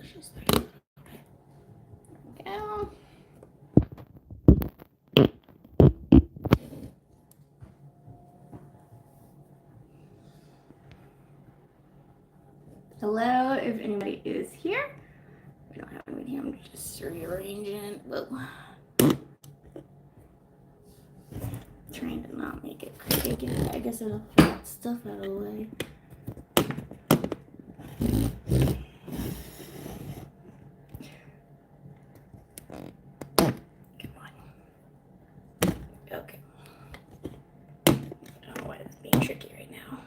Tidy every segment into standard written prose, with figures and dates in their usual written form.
delicious thing. There we go. Hello, if anybody is here. We don't have anybody here. I'm just rearranging. Whoa. Trying to not make it crazy. I guess it'll get that stuff out of the way. Come on. Okay. I don't know why it's being tricky right now.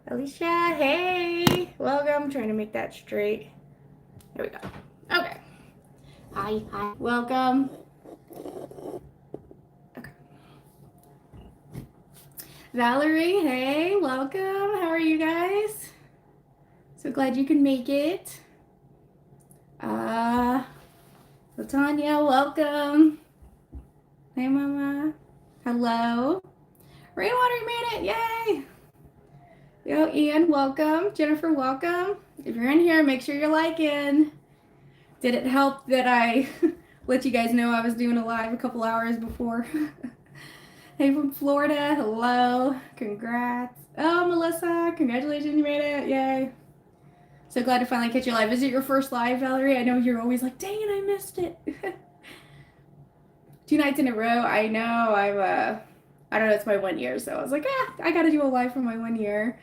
Alicia, hey! Welcome. Trying to make that straight. There we go. Okay. Hi. Welcome. Okay. Valerie, hey, welcome. How are you guys? So glad you can make it. Latanya, welcome. Hey, Mama. Hello. Rainwater, you made it. Yay. Yo, Ian, welcome. Jennifer, welcome. If you're in here, make sure you're liking. Did it help that I let you guys know I was doing a live a couple hours before? Hey, from Florida. Hello. Congrats. Oh, Melissa, congratulations, you made it. Yay. So glad to finally catch you live. Is it your first live, Valerie? I know you're always like, dang it, I missed it. 2 nights in a row. I know. I don't know, it's my 1 year, so I was like, I gotta do a live for my 1 year.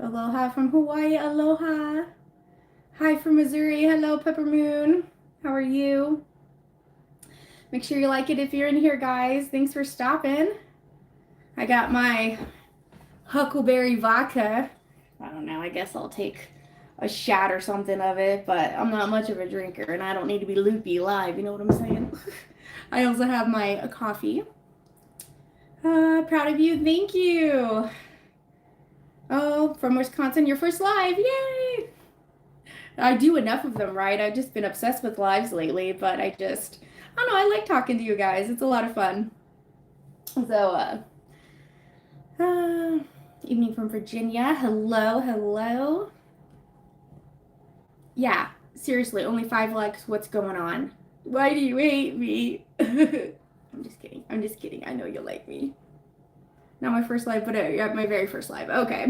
Aloha from Hawaii. Aloha. Hi from Missouri. Hello, Pepper Moon. How are you? Make sure you like it if you're in here, guys. Thanks for stopping. I got my huckleberry vodka. I don't know. I guess I'll take a shot or something of it, but I'm not much of a drinker, and I don't need to be loopy live. You know what I'm saying? I also have my coffee. Proud of you. Thank you. Oh, from Wisconsin, your first live. Yay! I do enough of them, right? I've just been obsessed with lives lately, but I don't know, I like talking to you guys. It's a lot of fun. So, evening from Virginia. Hello. Yeah, seriously, only 5 likes. What's going on? Why do you hate me? I'm just kidding. I know you'll like me. Not my first live, but my very first live. Okay.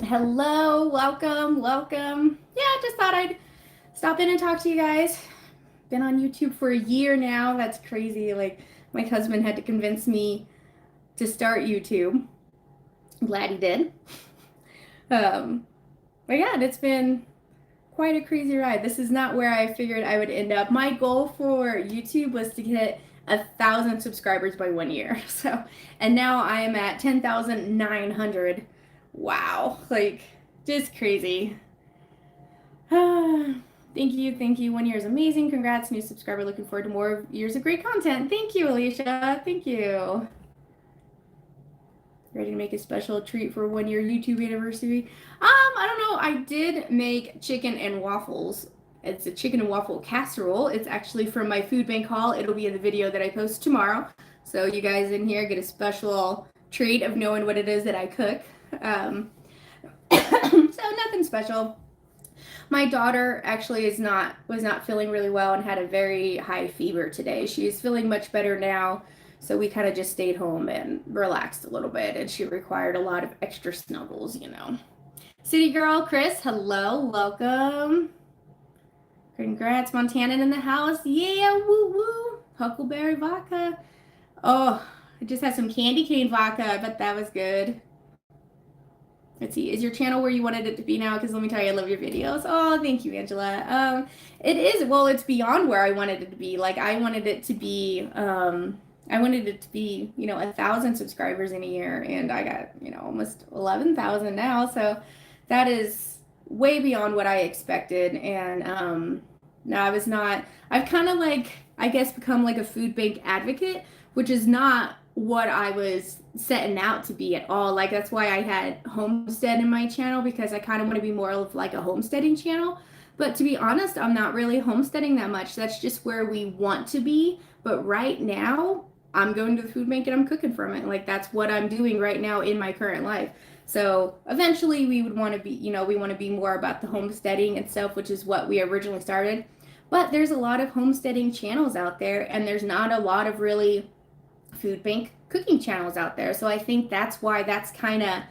Hello, welcome. Yeah, just thought I'd stop in and talk to you guys. Been on YouTube for a year now. That's crazy. Like, my husband had to convince me to start YouTube. I'm glad he did. But yeah, it's been quite a crazy ride. This is not where I figured I would end up. My goal for YouTube was to get 1,000 subscribers by 1 year. So, and now I am at 10,900. Wow, like, just crazy. Thank you. 1 year is amazing. Congrats, new subscriber. Looking forward to more years of great content. Thank you, Alicia. Thank you. Ready to make a special treat for 1 year YouTube anniversary? I don't know. I did make chicken and waffles. It's a chicken and waffle casserole. It's actually from my food bank haul. It'll be in the video that I post tomorrow. So you guys in here get a special treat of knowing what it is that I cook. So nothing special. My daughter actually was not feeling really well and had a very high fever today. She's feeling much better now. So we kind of just stayed home and relaxed a little bit, and she required a lot of extra snuggles, you know. City girl, Chris, hello, welcome. Congrats, Montanan in the house. Yeah, woo. Huckleberry vodka. Oh, I just had some candy cane vodka. I bet that was good. Let's see, is your channel where you wanted it to be now? Because let me tell you, I love your videos. Oh, thank you, Angela. It is, well, it's beyond where I wanted it to be. Like, I wanted it to be, you know, 1,000 subscribers in a year, and I got, you know, almost 11,000 now. So that is way beyond what I expected. And no, I've kind of like, I guess, become like a food bank advocate, which is not what I was setting out to be at all. Like, that's why I had homestead in my channel, because I kind of want to be more of like a homesteading channel. But to be honest, I'm not really homesteading that much. That's just where we want to be. But right now, I'm going to the food bank and I'm cooking from it. Like that's what I'm doing right now in my current life. So eventually we would want to be, we want to be more about the homesteading and stuff, which is what we originally started. But there's a lot of homesteading channels out there, and there's not a lot of really food bank cooking channels out there. So I think that's why that's kind of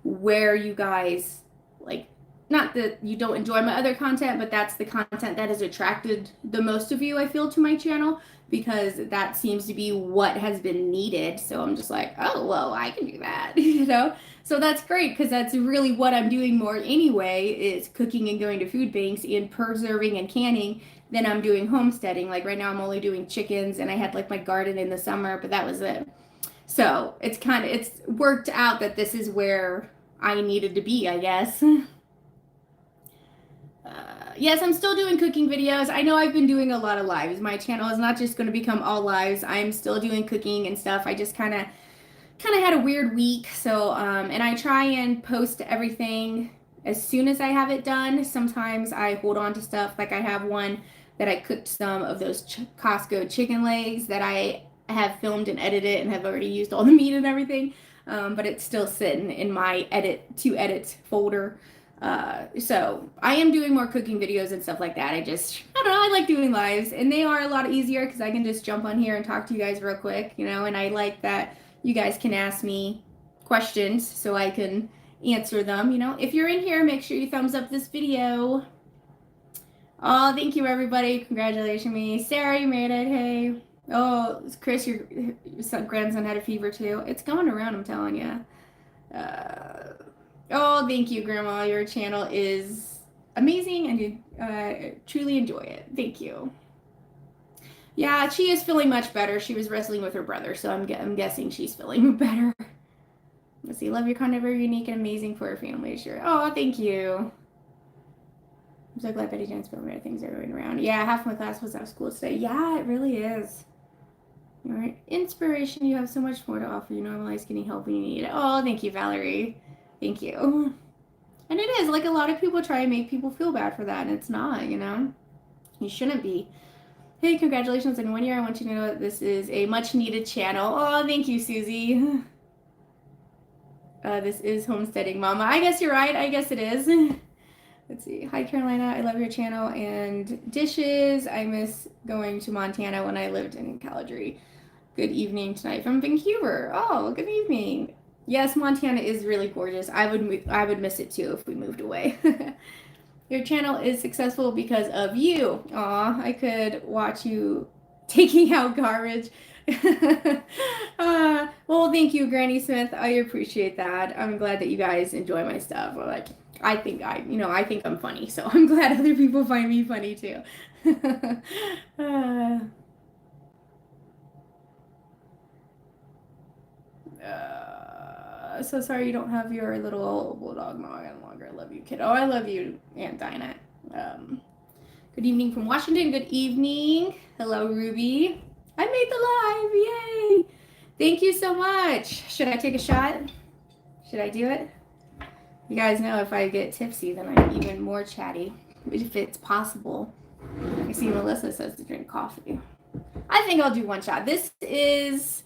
where you guys like, not that you don't enjoy my other content, but that's the content that has attracted the most of you, I feel, to my channel, because that seems to be what has been needed. So I'm just like, oh, well, I can do that, So that's great, because that's really what I'm doing more anyway, is cooking and going to food banks and preserving and canning. Then I'm doing homesteading. Like right now I'm only doing chickens, and I had like my garden in the summer, but that was it. So it's worked out that this is where I needed to be, I guess. Yes, I'm still doing cooking videos. I know I've been doing a lot of lives. My channel is not just going to become all lives. I'm still doing cooking and stuff. I just kind of had a weird week. So, and I try and post everything as soon as I have it done. Sometimes I hold on to stuff. Like I have one that I cooked some of those Costco chicken legs that I have filmed and edited and have already used all the meat and everything. But it's still sitting in my edit folder. So I am doing more cooking videos and stuff like that. I don't know, I like doing lives, and they are a lot easier because I can just jump on here and talk to you guys real quick, and I like that you guys can ask me questions so I can answer them. If you're in here, make sure you thumbs up this video. Oh, thank you, everybody. Congratulations me. Sarah, you made it. Hey. Oh, Chris, your grandson had a fever too. It's going around, I'm telling you. Oh, thank you, Grandma. Your channel is amazing, and you truly enjoy it. Thank you. Yeah, she is feeling much better. She was wrestling with her brother, so I'm guessing she's feeling better. Let's see. Love your content, very unique and amazing for her family. Sure. Oh, thank you. I'm so glad Betty Jane's filming things are going around. Yeah, half my class was out of school today. Yeah, it really is. All right. Inspiration. You have so much more to offer. You normalize getting help when you need it. Oh, thank you, Valerie. Thank you. And it is, like, a lot of people try and make people feel bad for that, and it's not, You shouldn't be. Hey, congratulations on 1 year. I want you to know that this is a much-needed channel. Oh, thank you, Susie. This is homesteading, Mama. I guess you're right. I guess it is. Let's see. Hi, Carolina. I love your channel and dishes. I miss going to Montana when I lived in Calgary. Good evening tonight from Vancouver. Oh, good evening. Yes, Montana is really gorgeous. I would miss it too if we moved away. Your channel is successful because of you. Aw, I could watch you taking out garbage. Well, thank you, Granny Smith. I appreciate that. I'm glad that you guys enjoy my stuff. Like, I think I'm funny, so I'm glad other people find me funny too. So sorry you don't have your little bulldog mom any longer. I love you, kiddo. I love you, Aunt Dinah. Good evening from Washington. Good evening. Hello, Ruby. I made the live. Yay. Thank you so much. Should I take a shot? Should I do it? You guys know if I get tipsy, then I'm even more chatty, if it's possible. I see Melissa says to drink coffee. I think I'll do one shot. This is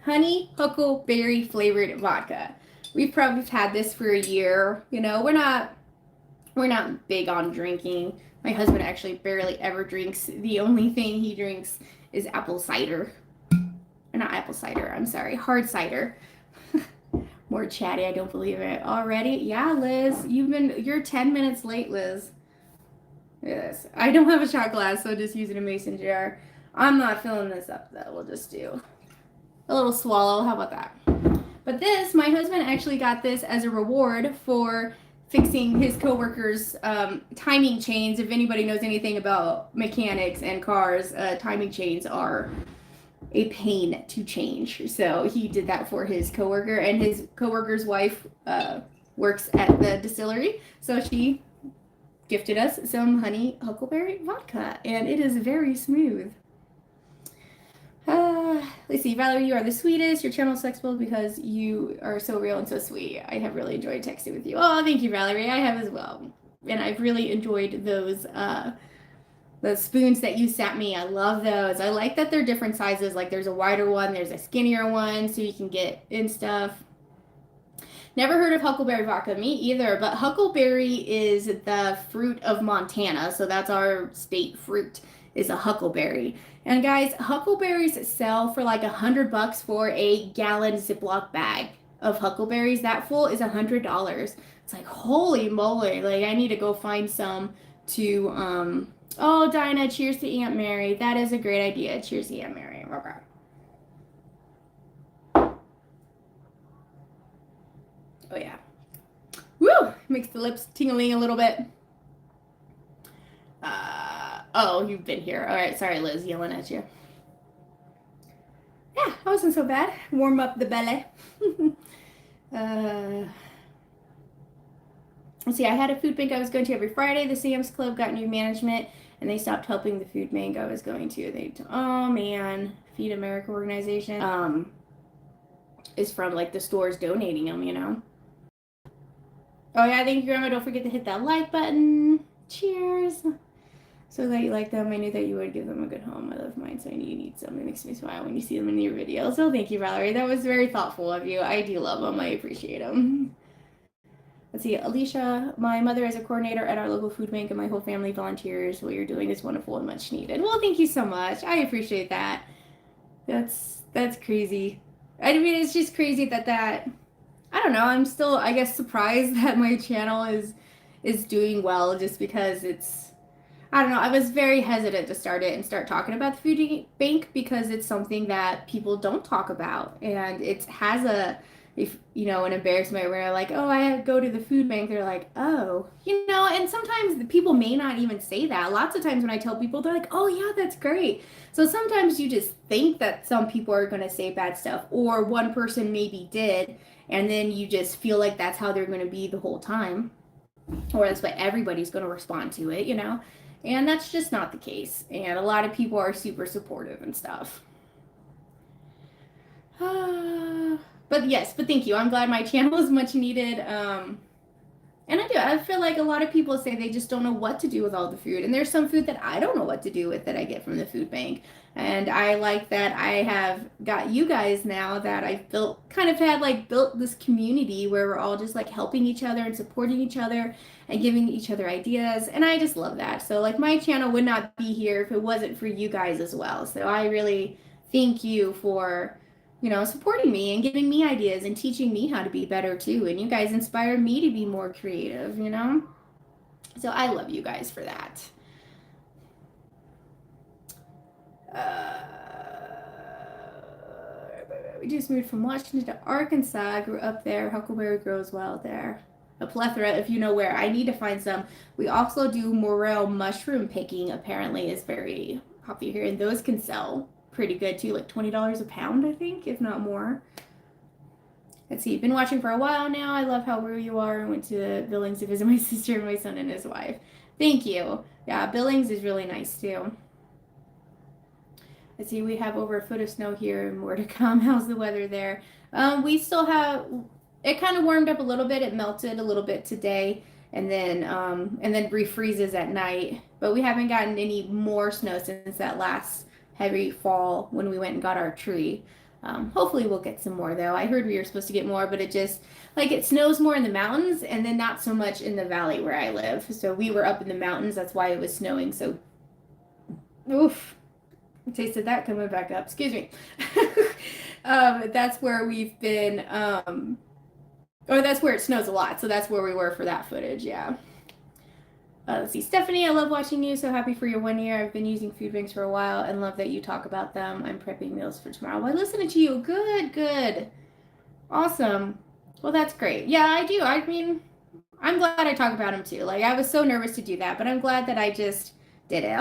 honey huckleberry flavored vodka. We've probably had this for a year. We're not big on drinking. My husband actually barely ever drinks. The only thing he drinks is apple cider. Or not apple cider, I'm sorry, hard cider. More chatty, I don't believe it. Already? Yeah, Liz. You're 10 minutes late, Liz. Yes. I don't have a shot glass, so just using a mason jar. I'm not filling this up, though. We'll just do a little swallow. How about that? But this, my husband actually got this as a reward for fixing his coworkers' timing chains. If anybody knows anything about mechanics and cars, timing chains are a pain to change. So he did that for his coworker, and his coworker's wife works at the distillery. So she gifted us some honey huckleberry vodka, and it is very smooth. Let's see, Valerie, you are the sweetest. Your channel is flexible because you are so real and so sweet. I have really enjoyed texting with you. Oh, thank you, Valerie. I have as well. And I've really enjoyed those The spoons that you sent me, I love those. I like that they're different sizes. Like there's a wider one, there's a skinnier one, so you can get in stuff. Never heard of huckleberry vodka. Me either, but huckleberry is the fruit of Montana, so that's our state fruit is a huckleberry. And guys, huckleberries sell for like $100 for a gallon Ziploc bag of huckleberries. That full is $100. It's like holy moly! Like I need to go find some to Oh, Dinah, cheers to Aunt Mary. That is a great idea. Cheers to Aunt Mary. Okay. Oh yeah. Woo! Makes the lips tingling a little bit. Oh, you've been here. All right, sorry, Liz, yelling at you. Yeah, that wasn't so bad. Warm up the belly. Let's see, I had a food bank I was going to every Friday. The Sam's Club got new management, and they stopped helping the food bank I was going to. Oh man, Feed America organization is from like the stores donating them, you know. Oh yeah, thank you, Grandma. Don't forget to hit that like button. Cheers. So that you like them. I knew that you would give them a good home. I love mine, so I knew you need some. It makes me smile when you see them in your videos. So thank you, Valerie. That was very thoughtful of you. I do love them. I appreciate them. Let's see, Alicia, my mother is a coordinator at our local food bank and my whole family volunteers. What you're doing is wonderful and much needed. Well, thank you so much. I appreciate that. That's crazy. I mean, it's just crazy that I don't know. I'm still, I guess, surprised that my channel is doing well just because I don't know. I was very hesitant to start it and start talking about the food bank because it's something that people don't talk about, and it has an embarrassment where like, oh, I go to the food bank. They're like, oh, and sometimes the people may not even say that. Lots of times when I tell people, they're like, oh yeah, that's great. So sometimes you just think that some people are going to say bad stuff, or one person maybe did, and then you just feel like that's how they're going to be the whole time, or that's what everybody's going to respond to it, and that's just not the case. And a lot of people are super supportive and stuff. But thank you. I'm glad my channel is much needed. And I feel like a lot of people say they just don't know what to do with all the food. And there's some food that I don't know what to do with that I get from the food bank. And I like that I have got you guys now that I've built this community where we're all just like helping each other and supporting each other and giving each other ideas. And I just love that. So like my channel would not be here if it wasn't for you guys as well. So I really thank you for supporting me and giving me ideas and teaching me how to be better too. And you guys inspire me to be more creative, So I love you guys for that. We just moved from Washington to Arkansas. Grew up there. Huckleberry grows well there. A plethora, if you know where. I need to find some. We also do morel mushroom picking, apparently is very popular here. And those can sell pretty good too, like $20 a pound, I think, if not more. Let's see, you've been watching for a while now. I love how rude you are. I went to Billings to visit my sister and my son and his wife. Thank you. Yeah, Billings is really nice too. Let's see, we have over a foot of snow here and more to come. How's the weather there? We still have, it kind of warmed up a little bit. It melted a little bit today and then refreezes at night. But we haven't gotten any more snow since that last heavy fall when we went and got our tree. Hopefully we'll get some more though. I heard we were supposed to get more, but it snows more in the mountains and then not so much in the valley where I live. So we were up in the mountains. That's why it was snowing. So, oof. I tasted that coming back up. Excuse me. That's where we've been, or that's where it snows a lot. So that's where we were for that footage. Yeah. Let's see, Stephanie, I love watching you. So happy for your 1 year. I've been using food banks for a while and love that you talk about them. I'm prepping meals for tomorrow while listening to you. Good. Awesome. Well, that's great. Yeah, I do. I mean, I'm glad I talk about them too. Like, I was so nervous to do that, but I'm glad that I just did it.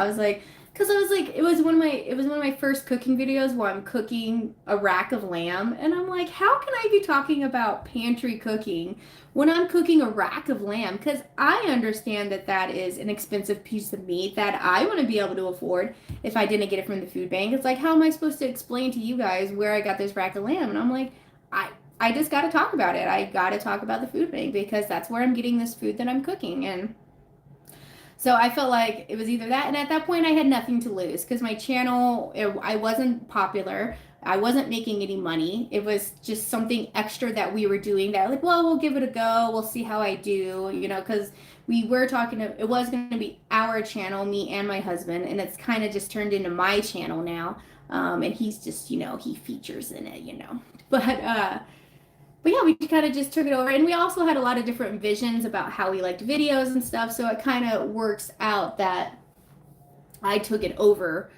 It was one of my first cooking videos where I'm cooking a rack of lamb, and I'm like, how can I be talking about pantry cooking when I'm cooking a rack of lamb? Because I understand that is an expensive piece of meat that I want to be able to afford if I didn't get it from the food bank. It's like, how am I supposed to explain to you guys where I got this rack of lamb? And I'm like, I just got to talk about it. I got to talk about the food bank because that's where I'm getting this food that I'm cooking. And So I felt like it was either that, and at that point I had nothing to lose because my channel, I wasn't popular. I wasn't making any money. It was just something extra that we were doing that, like, well, we'll give it a go. We'll see how I do, because we were talking to, it was going to be our channel, me and my husband, and it's kind of just turned into my channel now. And he's just, he features in it. But yeah, we kind of just took it over. And we also had a lot of different visions about how we liked videos and stuff. So it kind of works out that I took it over.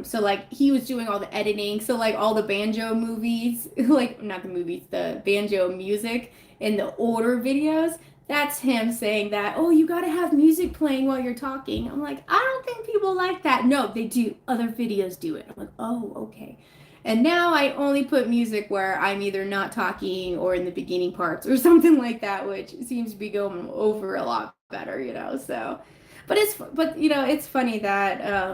So like he was doing all the editing. So like all the banjo movies, like not the movies, the banjo music in the older videos, that's him saying that, oh, you got to have music playing while you're talking. I'm like, I don't think people like that. No, they do. Other videos do it. I'm like, oh, okay. And now I only put music where I'm either not talking or in the beginning parts or something like that, which seems to be going over a lot better. So, but it's funny that I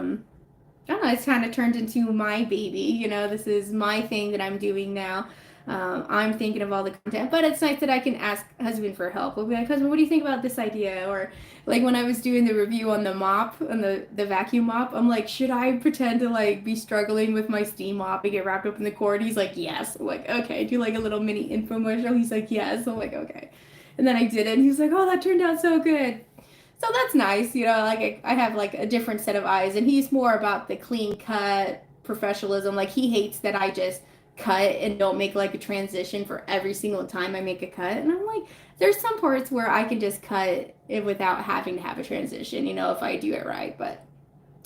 don't know, it's kind of turned into my baby. This is my thing that I'm doing now. I'm thinking of all the content, but it's nice that I can ask husband for help. We'll be like, husband, what do you think about this idea? Or like when I was doing the review on the mop, on the vacuum mop, I'm like, should I pretend to like be struggling with my steam mop and get wrapped up in the cord? He's like, yes. I'm like, okay. Do like a little mini infomercial. He's like, yes. I'm like, okay. And then I did it, and he was like, oh, that turned out so good. So that's nice, like I have like a different set of eyes, and he's more about the clean cut professionalism. Like he hates that I just cut and don't make like a transition for every single time I make a cut. And I'm like, there's some parts where I can just cut it without having to have a transition, if I do it right. But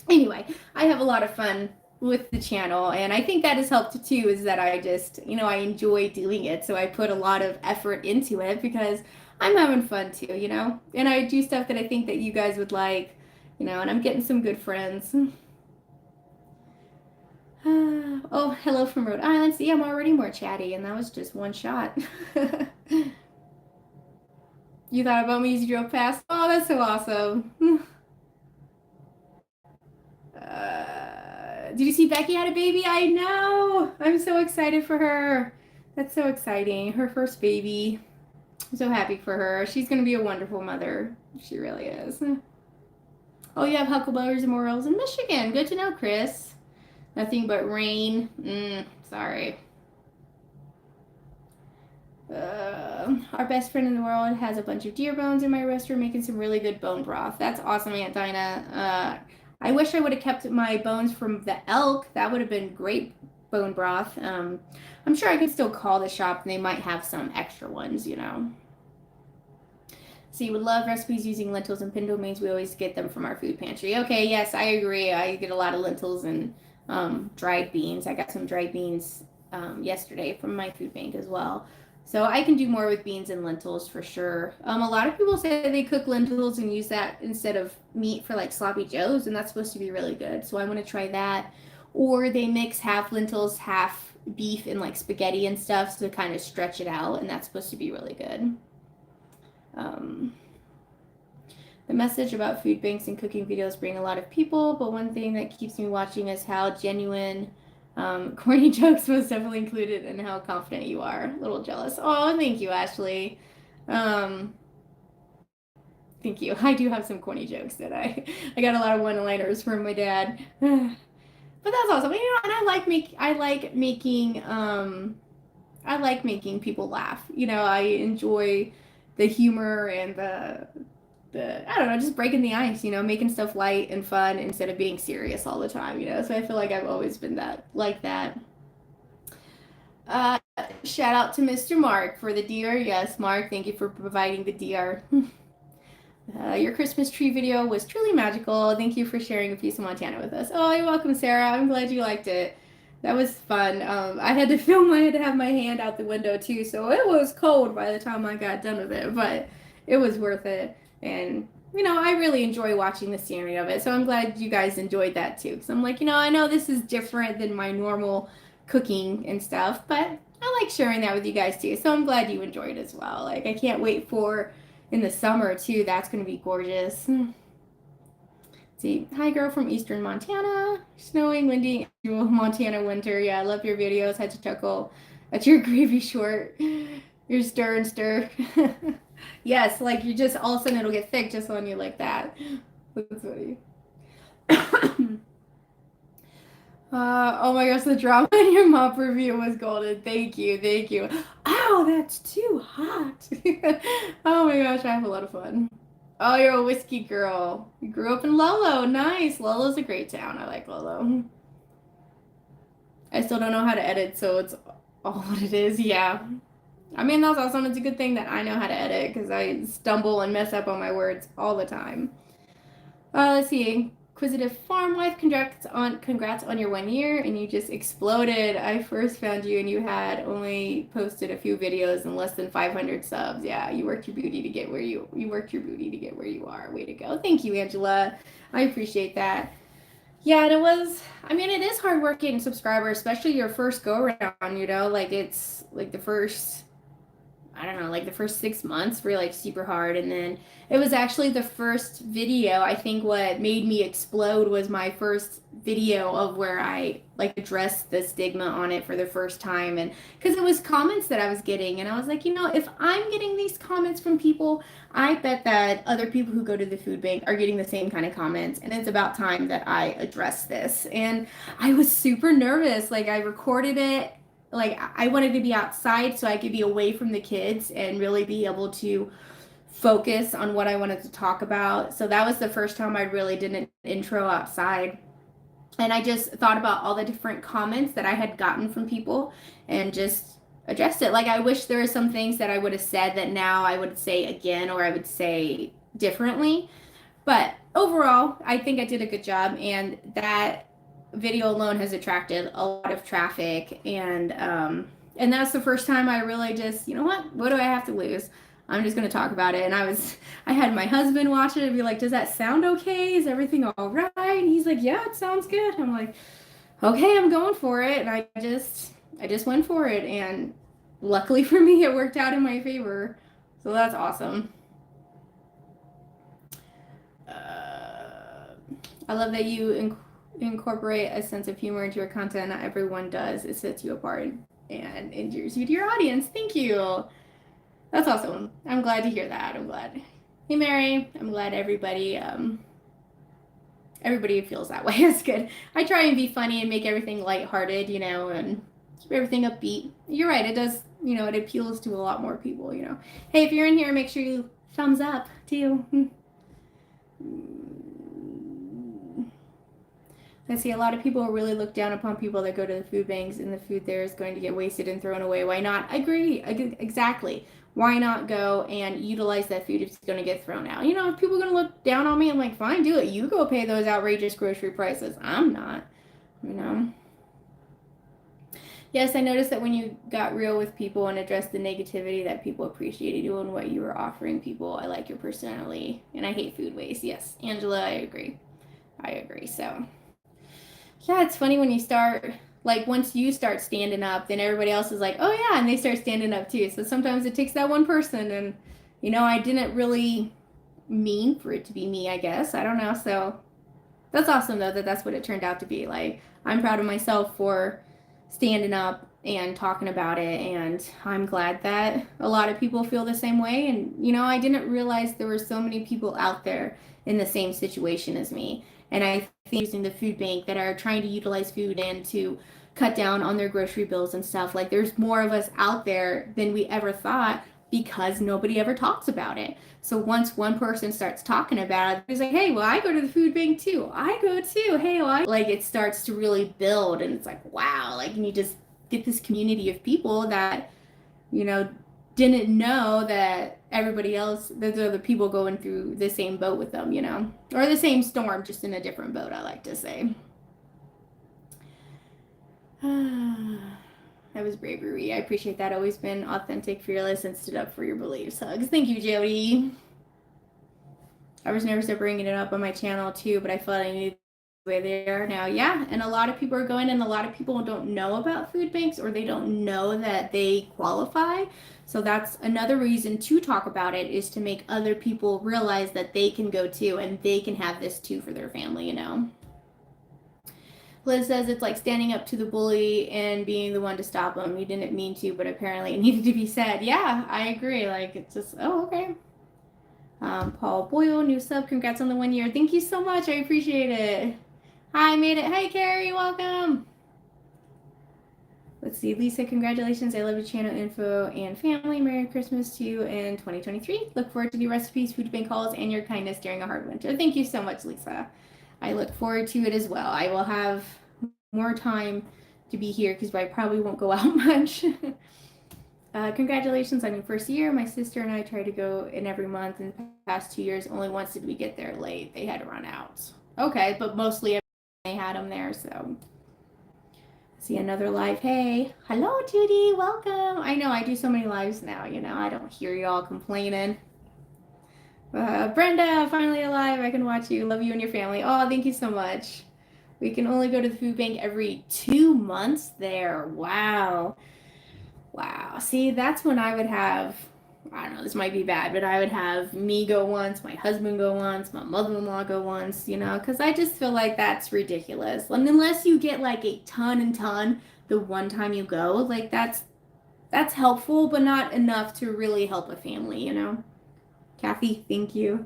anyway, I have a lot of fun with the channel, and I think that has helped too, is that I just, I enjoy doing it. So I put a lot of effort into it because I'm having fun too. And I do stuff that I think that you guys would like, and I'm getting some good friends. Oh, hello from Rhode Island. See, I'm already more chatty, and that was just one shot. You thought about me as you drove past? Oh, that's so awesome. Did you see Becky had a baby? I know. I'm so excited for her. That's so exciting. Her first baby. I'm so happy for her. She's going to be a wonderful mother. She really is. Oh, you have huckleberries and morels in Michigan. Good to know, Chris. Nothing but rain. Sorry. Our best friend in the world has a bunch of deer bones in my restroom, making some really good bone broth. That's awesome, Aunt Dinah. I wish I would have kept my bones from the elk. That would have been great bone broth. I'm sure I could still call the shop, and they might have some extra ones. So you would love recipes using lentils and pinto beans. We always get them from our food pantry. Okay, yes, I agree. I get a lot of lentils and dried beans. I got some dried beans yesterday from my food bank as well. So I can do more with beans and lentils for sure. A lot of people say they cook lentils and use that instead of meat for like sloppy joes, and that's supposed to be really good. So I want to try that. Or they mix half lentils, half beef in like spaghetti and stuff to kind of stretch it out, and that's supposed to be really good. The message about food banks and cooking videos bring a lot of people, but one thing that keeps me watching is how genuine corny jokes was definitely included and how confident you are. A little jealous. Oh, thank you, Ashley. Thank you. I do have some corny jokes that I got a lot of one-liners from my dad. But that's awesome. And I like making people laugh. I enjoy the humor and the I don't know, just breaking the ice, making stuff light and fun instead of being serious all the time. So I feel like I've always been like that. Shout out to Mr. Mark for the deer. Yes, Mark, thank you for providing the deer. Your Christmas tree video was truly magical. Thank you for sharing a piece of Montana with us. Oh, you're welcome, Sarah. I'm glad you liked it. That was fun. I had to film. I had to have my hand out the window too, so it was cold by the time I got done with it, but it was worth it. And I really enjoy watching the scenery of it, so I'm glad you guys enjoyed that too. Because I'm like, I know this is different than my normal cooking and stuff, but I like sharing that with you guys too. So I'm glad you enjoyed as well. Like I can't wait for in the summer too. That's going to be gorgeous. See, hi girl from Eastern Montana. Snowing, windy, Montana winter. Yeah, I love your videos. Had to chuckle at your gravy short. Your stir and stir. Yes, like you just all of a sudden it'll get thick just on you like that. That's funny. Oh my gosh, the drama in your mop review was golden. Thank you, thank you. Ow, that's too hot. Oh my gosh, I have a lot of fun. Oh, you're a whiskey girl. You grew up in Lolo. Nice. Lolo's a great town. I like Lolo. I still don't know how to edit, so it's all what it is. Yeah. I mean, that's awesome. It's a good thing that I know how to edit because I stumble and mess up on my words all the time. Let's see. Inquisitive farm wife, congrats on your 1 year, and you just exploded. I first found you and you had only posted a few videos and less than 500 subs. Yeah, you worked your booty to get where you worked your booty to get where you are. Way to go. Thank you, Angela. I appreciate that. Yeah, and it was, I mean, it is hard work getting subscribers, especially your first go around, like it's like the first, I don't know, like the first 6 months were like super hard. And then it was actually the first video. I think what made me explode was my first video of where I like addressed the stigma on it for the first time. And because it was comments that I was getting. And I was like, if I'm getting these comments from people, I bet that other people who go to the food bank are getting the same kind of comments. And it's about time that I address this. And I was super nervous. Like I recorded it, like I wanted to be outside so I could be away from the kids and really be able to focus on what I wanted to talk about. So that was the first time I really did an intro outside. And I just thought about all the different comments that I had gotten from people and just addressed it. Like I wish there were some things that I would have said that now I would say again or I would say differently. But overall, I think I did a good job, and that video alone has attracted a lot of traffic, and that's the first time I really just, what do I have to lose? I'm just going to talk about it. And I had my husband watch it and be like, does that sound okay? Is everything all right? And he's like, yeah, it sounds good. I'm like, okay, I'm going for it. And I just went for it. And luckily for me, it worked out in my favor. So that's awesome. I love that you incorporate a sense of humor into your content. Not everyone does. It sets you apart and endears you to your audience. Thank you. That's awesome. I'm glad to hear that. I'm glad. Hey, Mary. I'm glad everybody feels that way. That's good. I try and be funny and make everything lighthearted, and keep everything upbeat. You're right. It does, it appeals to a lot more people, Hey, if you're in here, make sure you thumbs up too. I see a lot of people really look down upon people that go to the food banks and the food there is going to get wasted and thrown away. Why not? I agree. Exactly. Why not go and utilize that food if it's going to get thrown out? If people are going to look down on me, I'm like, fine, do it. You go pay those outrageous grocery prices. I'm not, Yes, I noticed that when you got real with people and addressed the negativity, that people appreciated you and what you were offering people. I like your personality, and I hate food waste. Yes, Angela, I agree. So... yeah, it's funny when you start, like once you start standing up, then everybody else is like, oh yeah, and they start standing up too. So sometimes it takes that one person, and I didn't really mean for it to be me, I guess. I don't know. So that's awesome though, that's what it turned out to be. Like I'm proud of myself for standing up and talking about it, and I'm glad that a lot of people feel the same way. And I didn't realize there were so many people out there in the same situation as me. And I think using the food bank that are trying to utilize food and to cut down on their grocery bills and stuff. Like there's more of us out there than we ever thought because nobody ever talks about it. So once one person starts talking about it, it's like, hey, well, I go to the food bank too. I go too. Hey, well, like it starts to really build, and it's like, wow, like, and you just get this community of people that, didn't know that everybody else, those are the people going through the same boat with them, or the same storm, just in a different boat, I like to say. That was bravery. I appreciate that. Always been authentic, fearless, and stood up for your beliefs. Hugs. Thank you, Jody. I was nervous of bringing it up on my channel too, but I felt I needed the way they are now. Yeah, and a lot of people are going, and a lot of people don't know about food banks, or they don't know that they qualify. So that's another reason to talk about it, is to make other people realize that they can go too, and they can have this too for their family, Liz says it's like standing up to the bully and being the one to stop him. You didn't mean to, but apparently it needed to be said. Yeah, I agree. Like, it's just, oh, okay. Paul Boyle, new sub. Congrats on the 1 year. Thank you so much. I appreciate it. Hi, made it. Hey, Carrie, welcome. Let's see, Lisa, congratulations. I love your channel info and family. Merry Christmas to you in 2023. Look forward to new recipes, food bank hauls, and your kindness during a hard winter. Thank you so much, Lisa. I look forward to it as well. I will have more time to be here because I probably won't go out much. Congratulations on your first year. My sister and I try to go in every month. In the past 2 years, only once did we get there late. They had to run out. Okay, but mostly they had them there, so. See another live. Hey, hello, Judy. Welcome. I know I do so many lives now. I don't hear y'all complaining. Brenda, finally alive. I can watch you. Love you and your family. Oh, thank you so much. We can only go to the food bank every 2 months there. Wow. Wow. See, that's when I would have, I don't know, this might be bad, but I would have me go once, my husband go once, my mother-in-law go once, because I just feel like that's ridiculous. And unless you get like a ton the one time you go, like that's helpful, but not enough to really help a family. Kathy, thank you.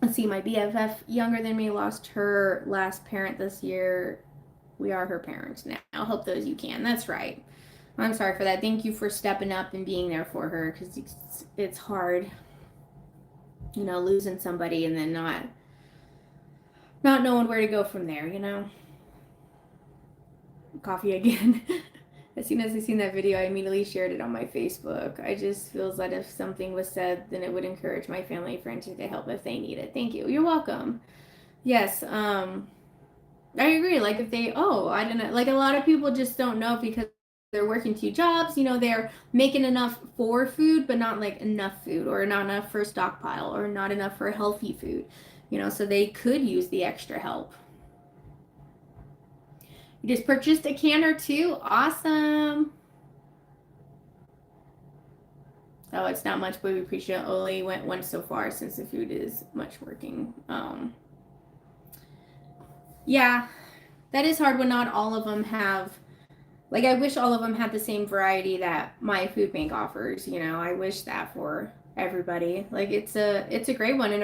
Let's see, my BFF, younger than me, lost her last parent this year. We are her parents now. Help those you can. That's right. I'm sorry for that. Thank you for stepping up and being there for her because it's hard, losing somebody and then not knowing where to go from there. Coffee again. As soon as I seen that video, I immediately shared it on my Facebook. I just feels that if something was said, then it would encourage my family and friends to help if they need it. Thank you. You're welcome. Yes. I agree. Like if I don't know. Like a lot of people just don't know because they're working 2 jobs. They're making enough for food, but not like enough food or not enough for a stockpile or not enough for healthy food. So they could use the extra help. You just purchased a can or 2. Awesome. Oh, it's not much, but we appreciate it. Only went once so far since the food is much working. Yeah, that is hard when not all of them have. Like, I wish all of them had the same variety that my food bank offers. I wish that for everybody. Like, it's a great one, and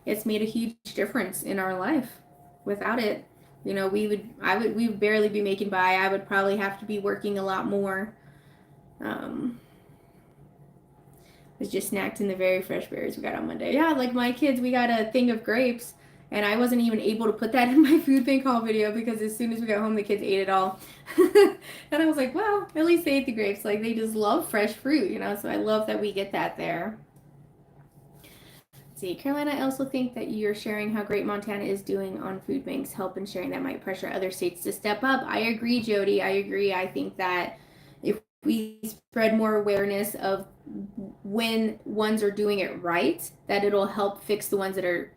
it's made a huge difference in our life. Without it, we would barely be making by. I would probably have to be working a lot more. Was just snacked in the very fresh berries we got on Monday. Yeah, like my kids, we got a thing of grapes. And I wasn't even able to put that in my food bank haul video because as soon as we got home, the kids ate it all. And I was like, well, at least they ate the grapes. Like, they just love fresh fruit, So I love that we get that there. Let's see, Carolina, I also think that you're sharing how great Montana is doing on food banks, help in sharing that might pressure other states to step up. I agree, Jody. I agree. I think that if we spread more awareness of when ones are doing it right, that it'll help fix the ones that are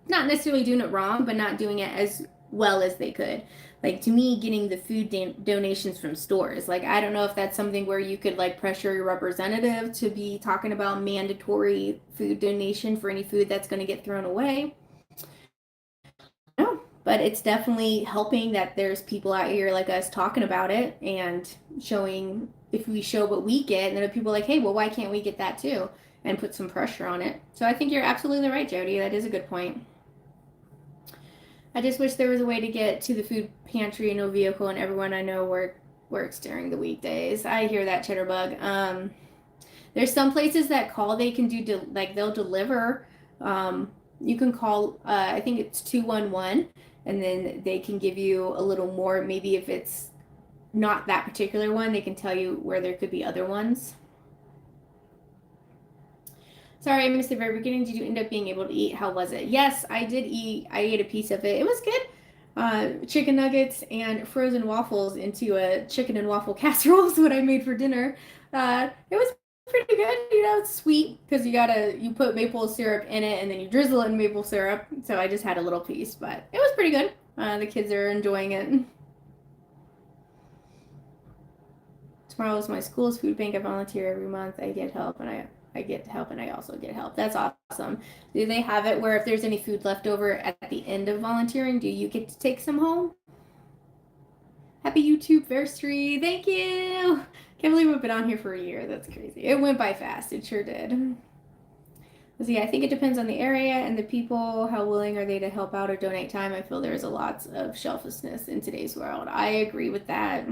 not necessarily doing it wrong, but not doing it as well as they could. Like, to me, getting the food donations from stores, like, I don't know if that's something where you could like pressure your representative to be talking about mandatory food donation for any food that's going to get thrown away. No, but it's definitely helping that there's people out here like us talking about it and showing, if we show what we get, then people are like, hey, well, why can't we get that too? And put some pressure on it. So I think you're absolutely right, Jody. That is a good point. I just wish there was a way to get to the food pantry in no vehicle, and everyone I know works during the weekdays. I hear that, Chitterbug. There's some places that call, they can do, like, they'll deliver. You can call, I think it's 211, and then they can give you a little more. Maybe if it's not that particular one, they can tell you where there could be other ones. Sorry, I missed the very beginning. Did you end up being able to eat? How was it? Yes, I did eat. I ate a piece of it. It was good. Chicken nuggets and frozen waffles into a chicken and waffle casserole is what I made for dinner. It was pretty good. It's sweet because you put maple syrup in it and then you drizzle it in maple syrup. So I just had a little piece, but it was pretty good. The kids are enjoying it. Tomorrow is my school's food bank. I volunteer every month. I get help and I get help and I also get help. That's awesome. Do they have it where if there's any food left over at the end of volunteering, do you get to take some home? Happy YouTube anniversary. Thank you. Can't believe we've been on here for a year. That's crazy. It went by fast. It sure did. See, I think it depends on the area and the people. How willing are they to help out or donate time? I feel there's a lot of selflessness in today's world. I agree with that.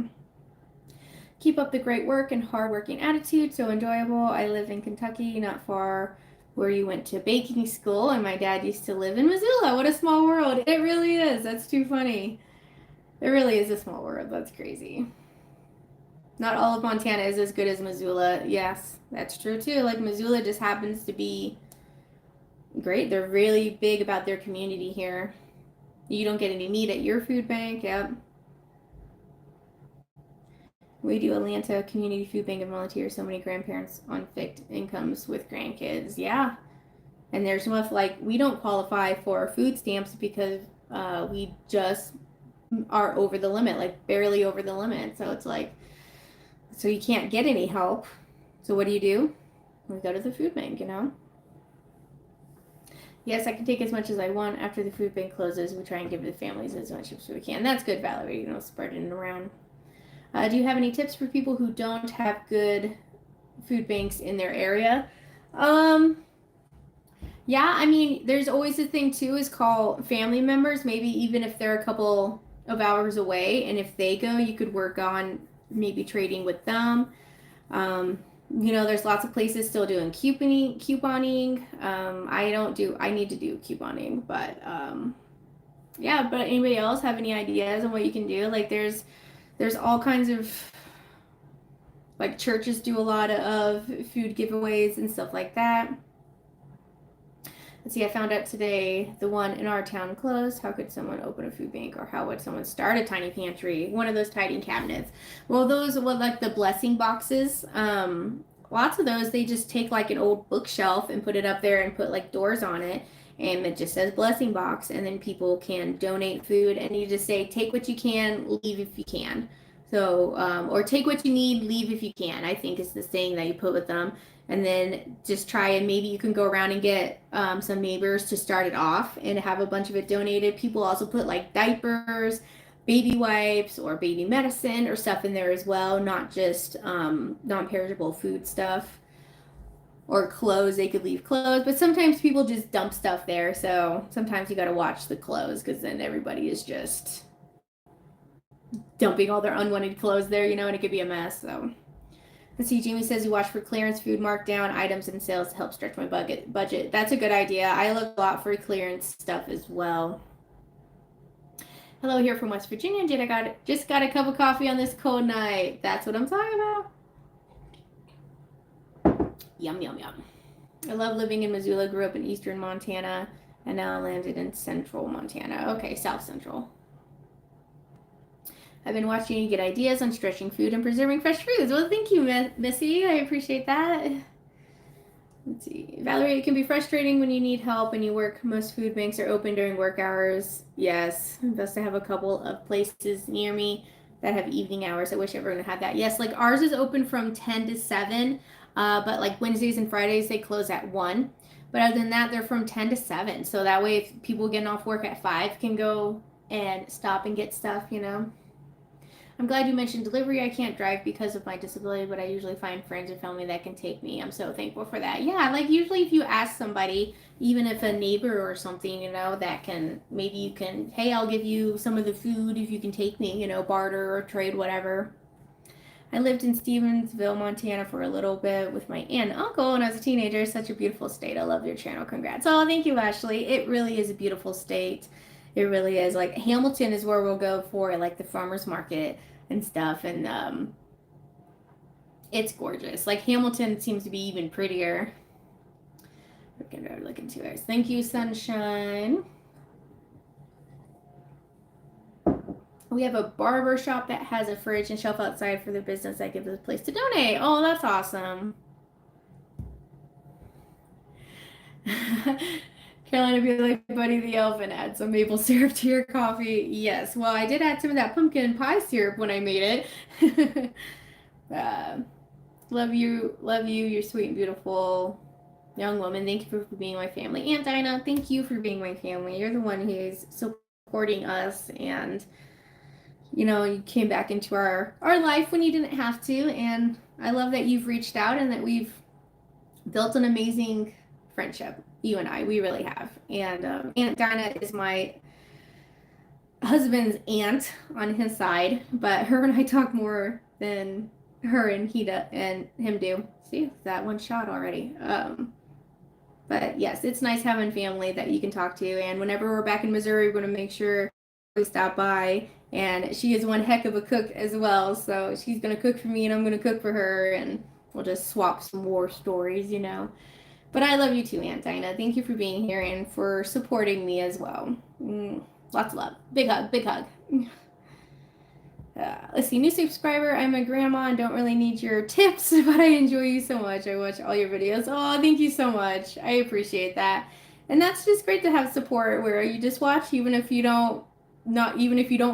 Keep up the great work and hardworking attitude. So enjoyable. I live in Kentucky, not far where you went to baking school, and my dad used to live in Missoula. What a small world. It really is. That's too funny. It really is a small world. That's crazy. Not all of Montana is as good as Missoula. Yes, that's true too. Like Missoula just happens to be great. They're really big about their community here. You don't get any meat at your food bank. Yep. We do Atlanta Community Food Bank and volunteer so many grandparents on fixed incomes with grandkids. Yeah. And there's enough, like, we don't qualify for food stamps because we just are over the limit, like barely over the limit. So it's like, so you can't get any help. So what do? We go to the food bank, you know? Yes, I can take as much as I want. After the food bank closes, we try and give the families as much as we can. That's good, Valerie, you know, spreading it around. Do you have any tips for people who don't have good food banks in their area? Yeah, I mean, there's always a thing too is call family members, maybe even if they're a couple of hours away, and if they go, you could work on maybe trading with them. Um, you know, there's lots of places still doing couponing. I need to do couponing, but yeah, but anybody else have any ideas on what you can do? Like there's all kinds of, like, churches do a lot of food giveaways and stuff like that. Let's see, I found out today the one in our town closed. How could someone open a food bank, or how would someone start a tiny pantry? One of those tiny cabinets. Well, those, well, like the blessing boxes, lots of those, they just take like an old bookshelf and put it up there and put like doors on it. And it just says blessing box, and then people can donate food, and you just say, take what you can, leave if you can. So, or take what you need, leave if you can, I think is the saying that you put with them. And then just try, and maybe you can go around and get some neighbors to start it off and have a bunch of it donated. People also put like diapers, baby wipes, or baby medicine or stuff in there as well, not just non-perishable food stuff or clothes. They could leave clothes, but sometimes people just dump stuff there. So sometimes you got to watch the clothes, because then everybody is just dumping all their unwanted clothes there, you know, and it could be a mess. So let's see, Jamie says you watch for clearance food markdown items and sales to help stretch my budget. That's a good idea. I look a lot for clearance stuff as well. Hello, here from West Virginia. Just got a cup of coffee on this cold night. That's what I'm talking about. Yum, yum, yum. I love living in Missoula. Grew up in eastern Montana, and now I landed in central Montana. Okay, south central. I've been watching you get ideas on stretching food and preserving fresh foods. Well, thank you, Missy. I appreciate that. Let's see. Valerie, it can be frustrating when you need help and you work. Most food banks are open during work hours. Yes, best to have a couple of places near me that have evening hours. I wish everyone had that. Yes, like ours is open from 10 to 7, but like Wednesdays and Fridays, they close at 1. But other than that, they're from 10 to 7. So that way, if people getting off work at 5 can go and stop and get stuff, you know. I'm glad you mentioned delivery. I can't drive because of my disability, but I usually find friends and family that can take me. I'm so thankful for that. Yeah, like usually if you ask somebody, even if a neighbor or something, you know, that can, maybe you can, hey, I'll give you some of the food if you can take me, you know, barter or trade, whatever. I lived in Stevensville, Montana for a little bit with my aunt and uncle when I was a teenager. Such a beautiful state. I love your channel. Congrats. Oh, thank you, Ashley. It really is a beautiful state. It really is. Like Hamilton is where we'll go for like the farmers market and stuff, and it's gorgeous. Like Hamilton seems to be even prettier. We're gonna look into ours. Thank you, sunshine. We have a barber shop that has a fridge and shelf outside for the business that gives us a place to donate. Oh, that's awesome. Carolina be like Buddy the Elf and add some maple syrup to your coffee. Yes, well, I did add some of that pumpkin pie syrup when I made it. Love you, you're sweet and beautiful young woman. Thank you for being my family. Aunt Dinah, thank you for being my family. You're the one who's supporting us, and you came back into our life when you didn't have to. And I love that you've reached out and that we've built an amazing friendship. You and I, we really have. And Aunt Dinah is my husband's aunt on his side, but her and I talk more than her and him do. See, that one shot already. But yes, it's nice having family that you can talk to. And whenever we're back in Missouri, we're going to make sure we stop by. And she is one heck of a cook as well. So she's going to cook for me and I'm going to cook for her. And we'll just swap some war stories. But I love you too, Aunt Dinah. Thank you for being here and for supporting me as well. Lots of love. Big hug, big hug. Let's see, new subscriber. I'm a grandma and don't really need your tips, but I enjoy you so much. I watch all your videos. Oh, thank you so much. I appreciate that. And that's just great to have support where you just watch even if you don't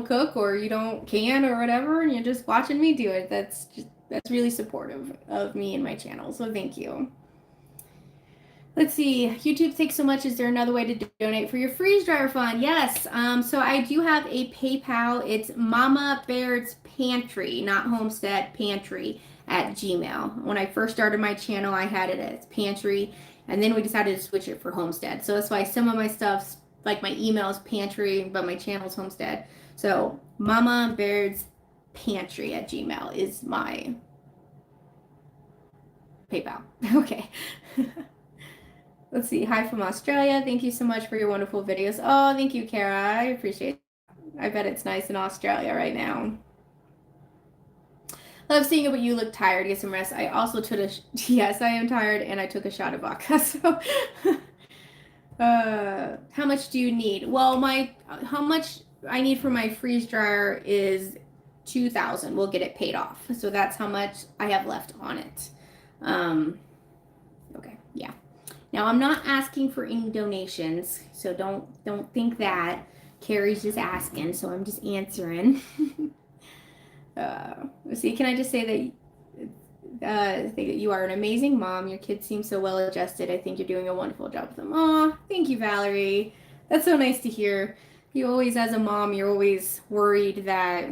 cook or you don't can or whatever, and you're just watching me do it. That's really supportive of me and my channel. So thank you. Let's see. YouTube, thanks so much. Is there another way to donate for your freeze dryer fund? Yes. So I do have a PayPal. It's Mama Baird's Pantry, not Homestead, Pantry at Gmail. When I first started my channel, I had it as Pantry, and then we decided to switch it for Homestead. So that's why some of my stuff's, like my email is Pantry, but my channel's Homestead. So Mama Baird's Pantry at Gmail is my PayPal. Okay. Let's see. Hi from Australia. Thank you so much for your wonderful videos. Oh, thank you, Kara. I appreciate it. I bet it's nice in Australia right now. Love seeing it, but you look tired. Get some rest. I also took yes, I am tired, and I took a shot of vodka. So, how much do you need? Well, how much I need for my freeze dryer is $2,000. We'll get it paid off. So that's how much I have left on it. Okay, yeah. Now, I'm not asking for any donations, so don't think that. Carrie's just asking, so I'm just answering. Let's see, can I just say that you are an amazing mom. Your kids seem so well adjusted. I think you're doing a wonderful job with them. Aw, thank you, Valerie. That's so nice to hear. You always, as a mom, you're always worried that,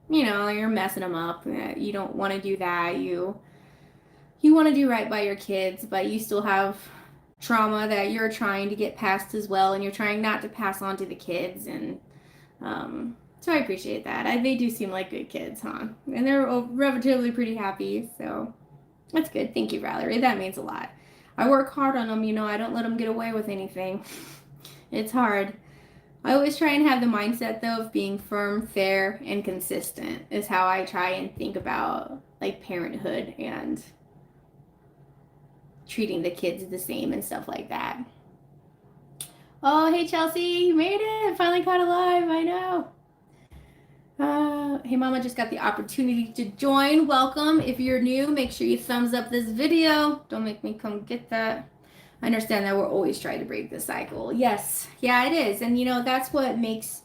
you're messing them up. You don't want to do that. You want to do right by your kids, but you still have trauma that you're trying to get past as well, and you're trying not to pass on to the kids. And so I appreciate that. They do seem like good kids, huh? And they're relatively pretty happy, so that's good. Thank you, Valerie. That means a lot. I work hard on them, I don't let them get away with anything. It's hard. I always try and have the mindset, though, of being firm, fair, and consistent is how I try and think about, like, parenthood and treating the kids the same and stuff like that. Oh, hey, Chelsea, you made it. Finally caught alive. I know. Hey, Mama, just got the opportunity to join. Welcome. If you're new, make sure you thumbs up this video. Don't make me come get that. I understand that we're always trying to break the cycle. Yes. Yeah, it is. And, that's what makes,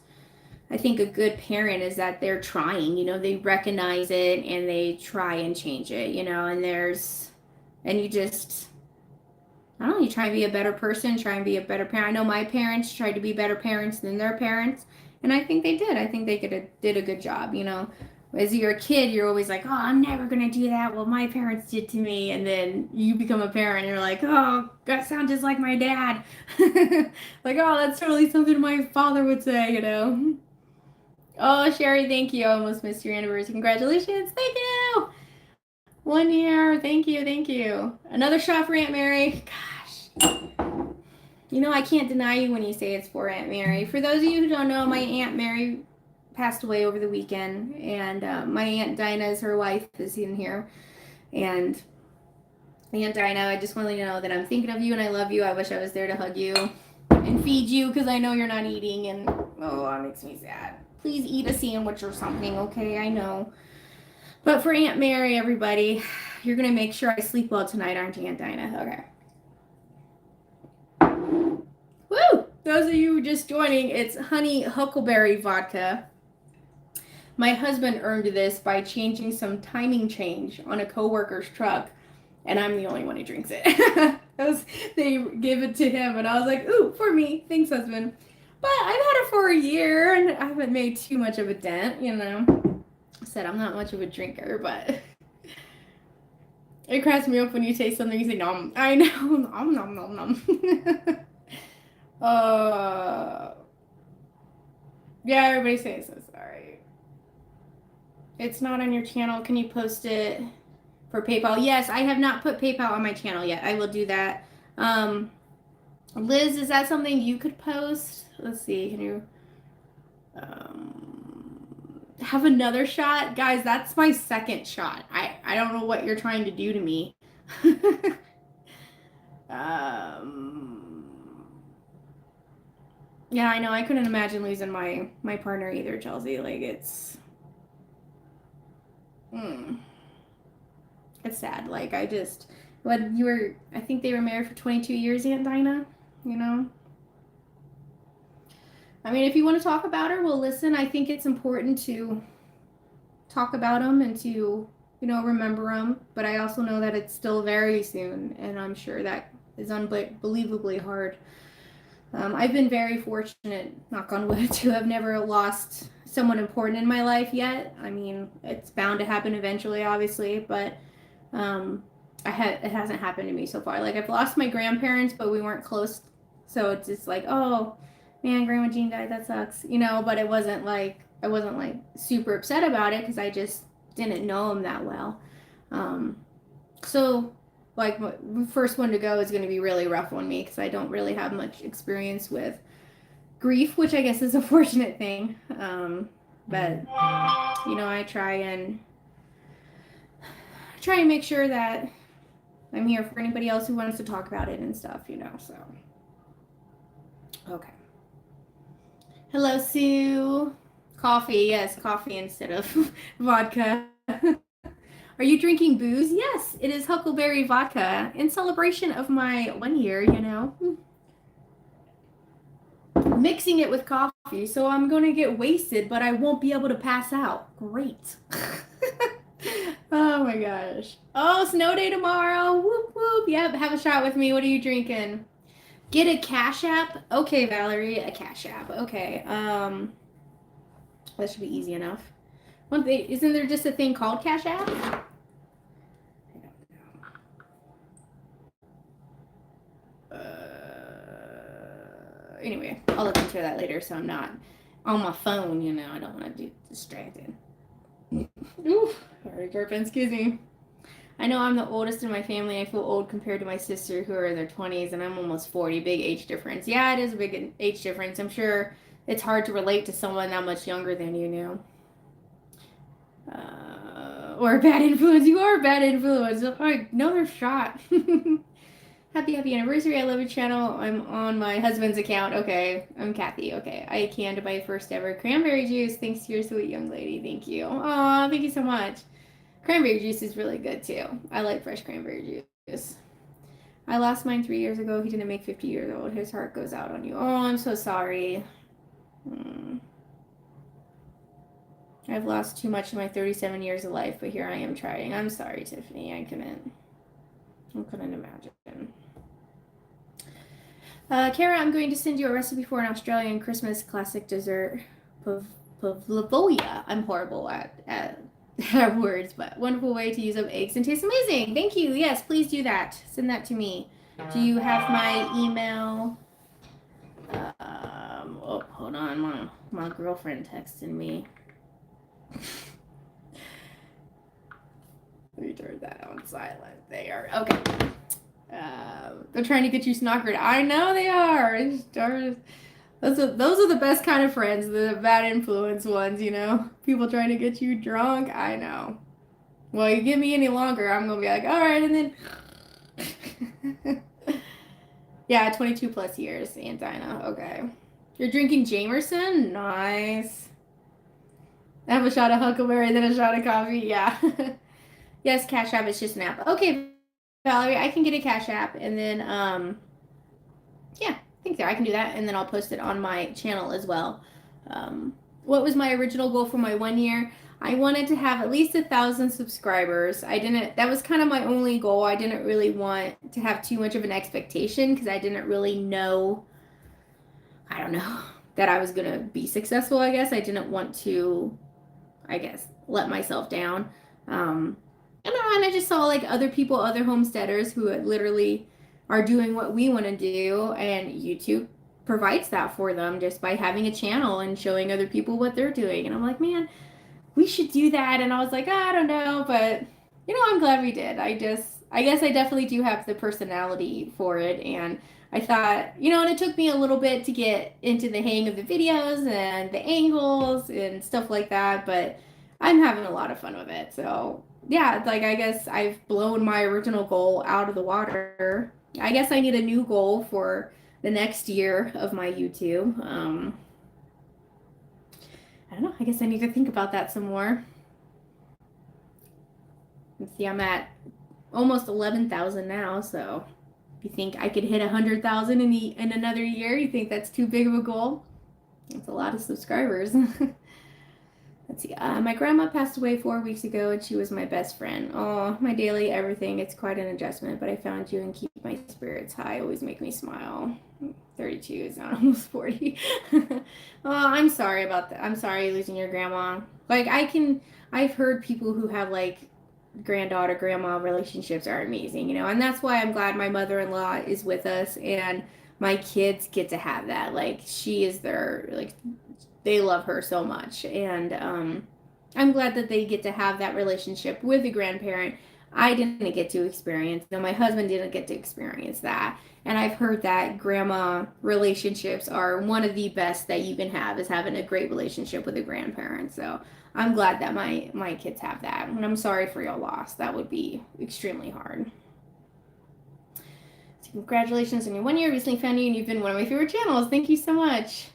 I think, a good parent is that they're trying. They recognize it and they try and change it, and you just, I don't know, you try and be a better person, try and be a better parent. I know my parents tried to be better parents than their parents, and I think they did. I think they did a good job, As you're a kid, you're always like, oh, I'm never going to do that. Well, my parents did to me. And then you become a parent, and you're like, oh, that sounds just like my dad. Like, oh, that's totally something my father would say, Oh, Sherry, thank you. I almost missed your anniversary. Congratulations. Thank you. 1 year. Thank you. Thank you. Another shot for Aunt Mary. Gosh. I can't deny you when you say it's for Aunt Mary. For those of you who don't know, my Aunt Mary passed away over the weekend. And my Aunt Dinah, her wife, is in here. And Aunt Dinah, I just want to let you know that I'm thinking of you and I love you. I wish I was there to hug you and feed you because I know you're not eating. And, oh, that makes me sad. Please eat a sandwich or something, okay? I know. But for Aunt Mary, everybody, you're going to make sure I sleep well tonight, aren't you, Aunt Dinah? Okay. Woo! Those of you just joining, it's honey huckleberry vodka. My husband earned this by changing some timing change on a coworker's truck, and I'm the only one who drinks it. They gave it to him, and I was like, ooh, for me. Thanks, husband. But I've had it for a year and I haven't made too much of a dent, you know. I said I'm not much of a drinker, but it cracks me up when you taste something you say nom. I know, nom nom nom nom. uh, yeah, everybody says so sorry. It's not on your channel. Can you post it for PayPal? Yes, I have not put PayPal on my channel yet. I will do that. Liz, is that something you could post? Let's see. Can you have another shot? Guys, that's my second shot. I don't know what you're trying to do to me. Yeah, I know. I couldn't imagine losing my partner either, Chelsea. Like it's it's sad. Like I think they were married for 22 years, Aunt Dinah, you know? I mean, if you want to talk about her, we'll listen. I think it's important to talk about them and to, you know, remember them. But I also know that it's still very soon, and I'm sure that is unbelievably hard. I've been very fortunate, knock on wood, to have never lost someone important in my life yet. I mean, it's bound to happen eventually, obviously, but it hasn't happened to me so far. Like I've lost my grandparents, but we weren't close, so it's just like, oh man, Grandma Jean died. That sucks, you know. But it wasn't like I wasn't like super upset about it because I just didn't know him that well. So like the first one to go is going to be really rough on me because I don't really have much experience with grief, which I guess is a fortunate thing. But you know, I try and make sure that I'm here for anybody else who wants to talk about it and stuff, you know. So okay. Hello, Sue. Coffee, yes, coffee instead of vodka. Are you drinking booze? Yes, it is Huckleberry vodka in celebration of my 1 year, you know. Mixing it with coffee, so I'm going to get wasted, but I won't be able to pass out. Great. Oh my gosh. Oh, snow day tomorrow. Whoop whoop. Yep, have a shot with me. What are you drinking? Get a Cash App. Okay, Valerie, a Cash App. Okay. That should be easy enough. Isn't there just a thing called Cash App? I don't know. Anyway, I'll look into that later so I'm not on my phone, you know. I don't want to be distracted. Oof. Sorry, burping. Excuse me. I know I'm the oldest in my family. I feel old compared to my sister who are in their 20s and I'm almost 40. Big age difference. Yeah, it is a big age difference. I'm sure it's hard to relate to someone that much younger than you know. Or a bad influence. You are a bad influence. Another shot. Happy anniversary. I love your channel. I'm on my husband's account. Okay. I'm Kathy. Okay. I canned my first ever cranberry juice. Thanks to your sweet young lady. Thank you. Aw, thank you so much. Cranberry juice is really good too. I like fresh cranberry juice. I lost mine 3 years ago. He didn't make 50 years old. His heart goes out on you. Oh, I'm so sorry. I've lost too much in my 37 years of life, but here I am trying. I'm sorry, Tiffany. I couldn't imagine. Kara, I'm going to send you a recipe for an Australian Christmas classic dessert, pavlova. I'm horrible at words, but wonderful way to use up eggs and tastes amazing. Thank you. Yes, please do that. Send that to me. Do you have my email? Oh, hold on. My girlfriend texted me. Let me turn that on silent. There. Okay. They're trying to get you snockered. I know they are. Those are the best kind of friends, the bad influence ones, you know? People trying to get you drunk. I know. Well, you give me any longer, I'm going to be like, all right, and then... Yeah, 22 plus years, Aunt Dinah. Okay. You're drinking Jameson? Nice. I have a shot of Huckleberry, then a shot of coffee. Yeah. Yes, Cash App is just an app. Okay, Valerie, I can get a Cash App, and then, yeah, I think I can do that, and then I'll post it on my channel as well. What was my original goal for my 1 year? I wanted to have at least 1,000 subscribers. That was kind of my only goal. I didn't really want to have too much of an expectation because I didn't really know, I don't know, that I was gonna be successful, I guess. I didn't want to, I guess, let myself down. Um, and I just saw like other people, other homesteaders who literally are doing what we want to do, and YouTube provides that for them just by having a channel and showing other people what they're doing. And I'm like, man, we should do that. And I was like, I don't know, but I'm glad we did. I guess I definitely do have the personality for it. And I thought, and it took me a little bit to get into the hang of the videos and the angles and stuff like that, but I'm having a lot of fun with it. So, yeah, like I guess I've blown my original goal out of the water. I guess I need a new goal for the next year of my YouTube. I don't know. I guess I need to think about that some more. Let's see, I'm at almost 11,000 now, so you think I could hit 100,000 in another year? You think that's too big of a goal? That's a lot of subscribers. Let's see. My grandma passed away 4 weeks ago, and she was my best friend. Oh, my daily everything. It's quite an adjustment, but I found you and keep my spirits high. Always make me smile. 32 is not almost 40. Oh, I'm sorry about that. I'm sorry losing your grandma. Like I've heard people who have like granddaughter grandma relationships are amazing, and that's why I'm glad my mother-in-law is with us and my kids get to have that. Like she is their like they love her so much, and I'm glad that they get to have that relationship with a grandparent. I didn't get to experience. My husband didn't get to experience that, and I've heard that grandma relationships are one of the best that you can have is having a great relationship with a grandparent. So I'm glad that my kids have that, and I'm sorry for your loss. That would be extremely hard. So congratulations on your 1 year. Recently found you, and you've been one of my favorite channels. Thank you so much.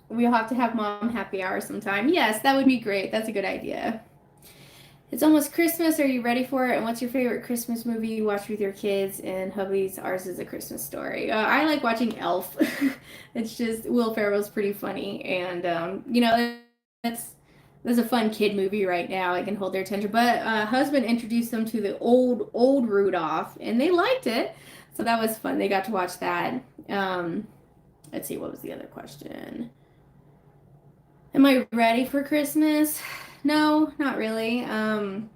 We'll have to have mom happy hour sometime. Yes, that would be great. That's a good idea. It's almost Christmas. Are you ready for it? And what's your favorite Christmas movie you watch with your kids? And hubby's ours is A Christmas Story. I like watching Elf. It's just Will Ferrell's pretty funny, and that's a fun kid movie right now. I can hold their attention. But husband introduced them to the old Rudolph, and they liked it, so that was fun. They got to watch that. Let's see, what was the other question? Am I ready for Christmas? No, not really. Husband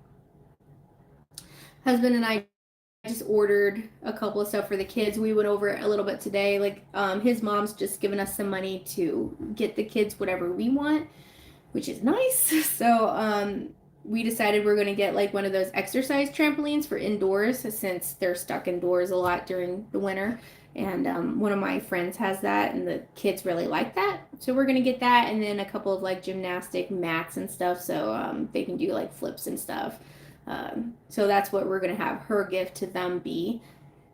and I just ordered a couple of stuff for the kids. We went over it a little bit today. Like, his mom's just given us some money to get the kids whatever we want, which is nice. So, we decided we're going to get like one of those exercise trampolines for indoors since they're stuck indoors a lot during the winter. And one of my friends has that, and the kids really like that. So we're gonna get that, and then a couple of like gymnastic mats and stuff, so they can do like flips and stuff. So that's what we're gonna have her gift to them be,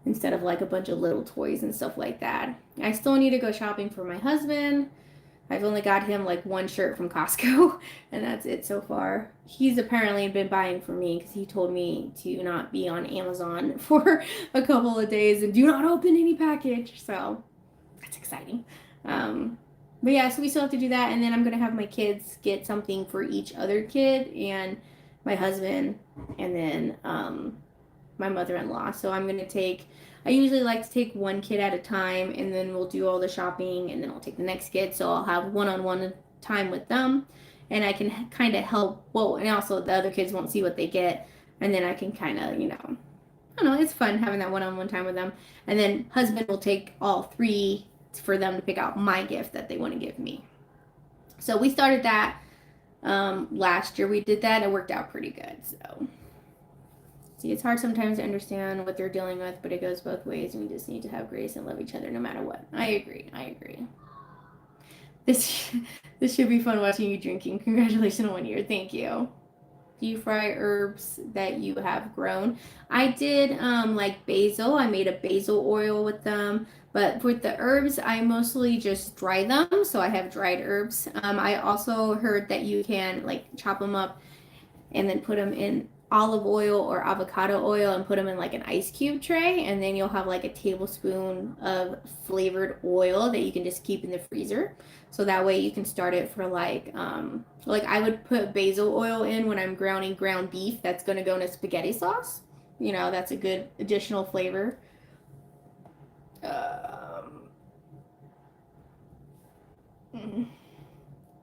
instead of like a bunch of little toys and stuff like that. I still need to go shopping for my husband. I've only got him like one shirt from Costco, and that's it so far. He's apparently been buying for me because he told me to not be on Amazon for a couple of days and do not open any package. So that's exciting. But yeah, so we still have to do that, and then I'm gonna have my kids get something for each other kid, and my husband, and then my mother-in-law. So I usually like to take one kid at a time, and then we'll do all the shopping, and then I'll take the next kid. So I'll have one-on-one time with them, and I can kind of help. Well, and also the other kids won't see what they get, and then I can kind of, I don't know, it's fun having that one-on-one time with them. And then husband will take all three for them to pick out my gift that they want to give me. So we started that last year. We did that, and it worked out pretty good. So. See, it's hard sometimes to understand what they're dealing with, but it goes both ways, and we just need to have grace and love each other no matter what. I agree. This this should be fun watching you drinking. Congratulations on 1 year. Thank you. Do you fry herbs that you have grown? I did like basil. I made a basil oil with them, but with the herbs, I mostly just dry them. So I have dried herbs. I also heard that you can like chop them up and then put them in olive oil or avocado oil and put them in like an ice cube tray, and then you'll have like a tablespoon of flavored oil that you can just keep in the freezer. So that way you can start it for like I would put basil oil in when I'm browning ground beef that's going to go in a spaghetti sauce. That's a good additional flavor.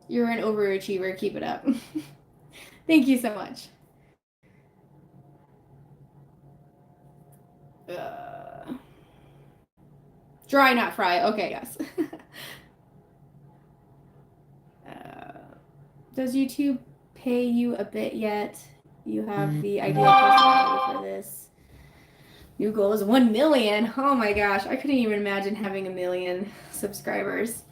You're an overachiever. Keep it up. Thank you so much. Uh, Dry, not fry. Okay, yes. uh, does YouTube pay you a bit yet? You have the ideal personality for this. New goal is 1 million. Oh my gosh, I couldn't even imagine having 1 million subscribers.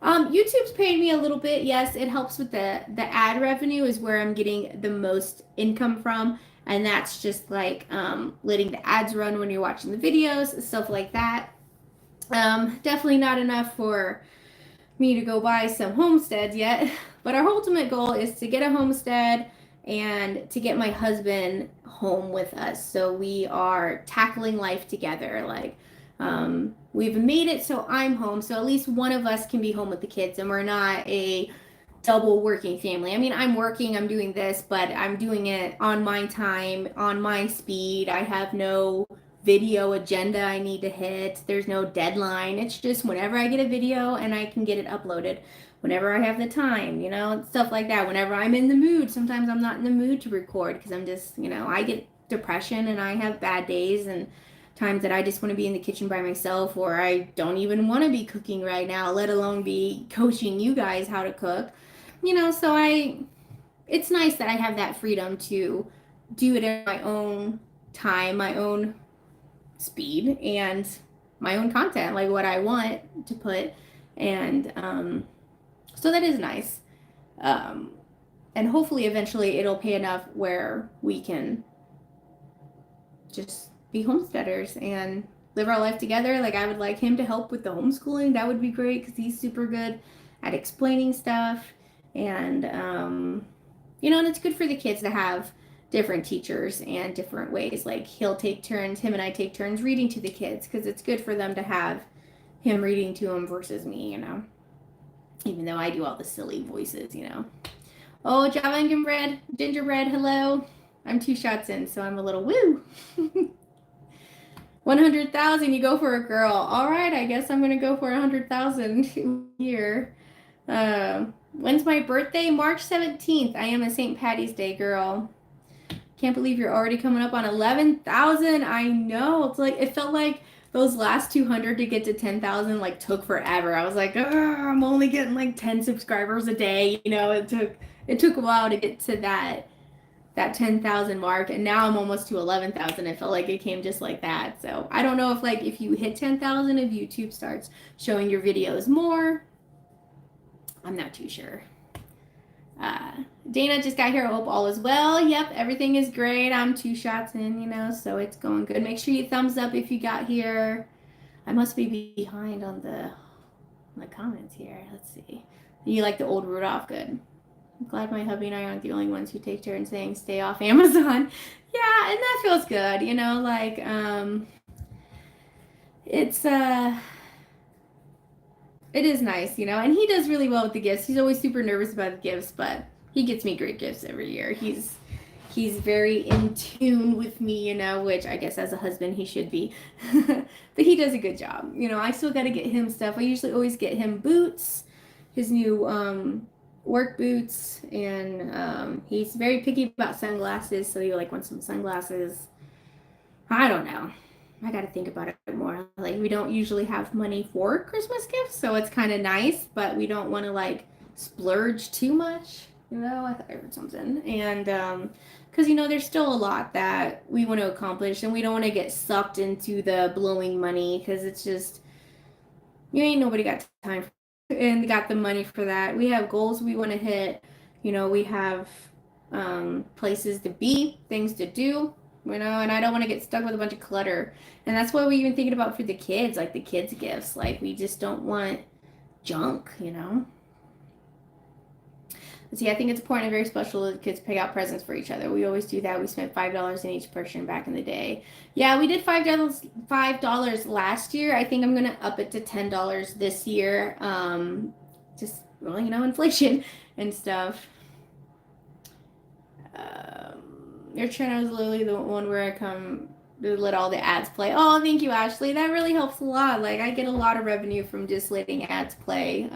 YouTube's paying me a little bit. Yes, it helps with the ad revenue is where I'm getting the most income from, and that's just like letting the ads run when you're watching the videos, stuff like that. Definitely not enough for me to go buy some homesteads yet, but our ultimate goal is to get a homestead and to get my husband home with us. So we are tackling life together. Like, we've made it so I'm home, so at least one of us can be home with the kids, and we're not a double working family. I mean, I'm working, I'm doing this, but I'm doing it on my time, on my speed. I have no video agenda I need to hit. There's no deadline. It's just whenever I get a video and I can get it uploaded, whenever I have the time, stuff like that. Whenever I'm in the mood, sometimes I'm not in the mood to record because I'm just, I get depression and I have bad days and times that I just want to be in the kitchen by myself, or I don't even want to be cooking right now, let alone be coaching you guys how to cook. So it's nice that I have that freedom to do it in my own time, my own speed, and my own content, like what I want to put. And so that is nice. And hopefully eventually it'll pay enough where we can just be homesteaders and live our life together. Like, I would like him to help with the homeschooling. That would be great because he's super good at explaining stuff. And, and it's good for the kids to have different teachers and different ways. Like, him and I take turns reading to the kids because it's good for them to have him reading to them versus me, even though I do all the silly voices. Oh, Java and gingerbread, hello. I'm 2 shots in, so I'm a little woo. 100,000, you go for a girl. All right, I guess I'm gonna go for 100,000 here. When's my birthday? March 17th. I am a St. Patty's Day girl. Can't believe you're already coming up on 11,000. I know. It's like, it felt like those last 200 to get to 10,000 like took forever. I was like, I'm only getting like 10 subscribers a day. It took a while to get to that 10,000 mark, and now I'm almost to 11,000. I felt like it came just like that. So I don't know if you hit 10,000, if YouTube starts showing your videos more. I'm not too sure. Dana just got here. I hope all is well. Yep, everything is great. I'm 2 shots in, so it's going good. Make sure you thumbs up if you got here. I must be behind on the comments here. Let's see. You like the old Rudolph? Good. I'm glad my hubby and I aren't the only ones who take turns saying stay off Amazon. Yeah, and that feels good, it is nice, and he does really well with the gifts. He's always super nervous about the gifts, but he gets me great gifts every year. He's very in tune with me, which I guess as a husband he should be. But he does a good job. I still got to get him stuff. I usually always get him boots, his new work boots, and he's very picky about sunglasses, so he wants some sunglasses. I don't know. I got to think about it more. Like, we don't usually have money for Christmas gifts, so it's kind of nice, but we don't want to splurge too much. I thought I heard something. And because there's still a lot that we want to accomplish, and we don't want to get sucked into the blowing money, because it's just, nobody got time and got the money for that. We have goals we want to hit. We have places to be, things to do, and I don't want to get stuck with a bunch of clutter. And that's what we're even thinking about for the kids, like the kids' gifts. Like, we just don't want junk, See, I think it's important and very special that kids pick out presents for each other. We always do that. We spent $5 in each person back in the day. Yeah, we did $5 last year. I think I'm gonna up it to $10 this year. Just, well, inflation and stuff. Your channel is literally the one where I come to let all the ads play. Oh, thank you, Ashley. That really helps a lot. Like, I get a lot of revenue from just letting ads play.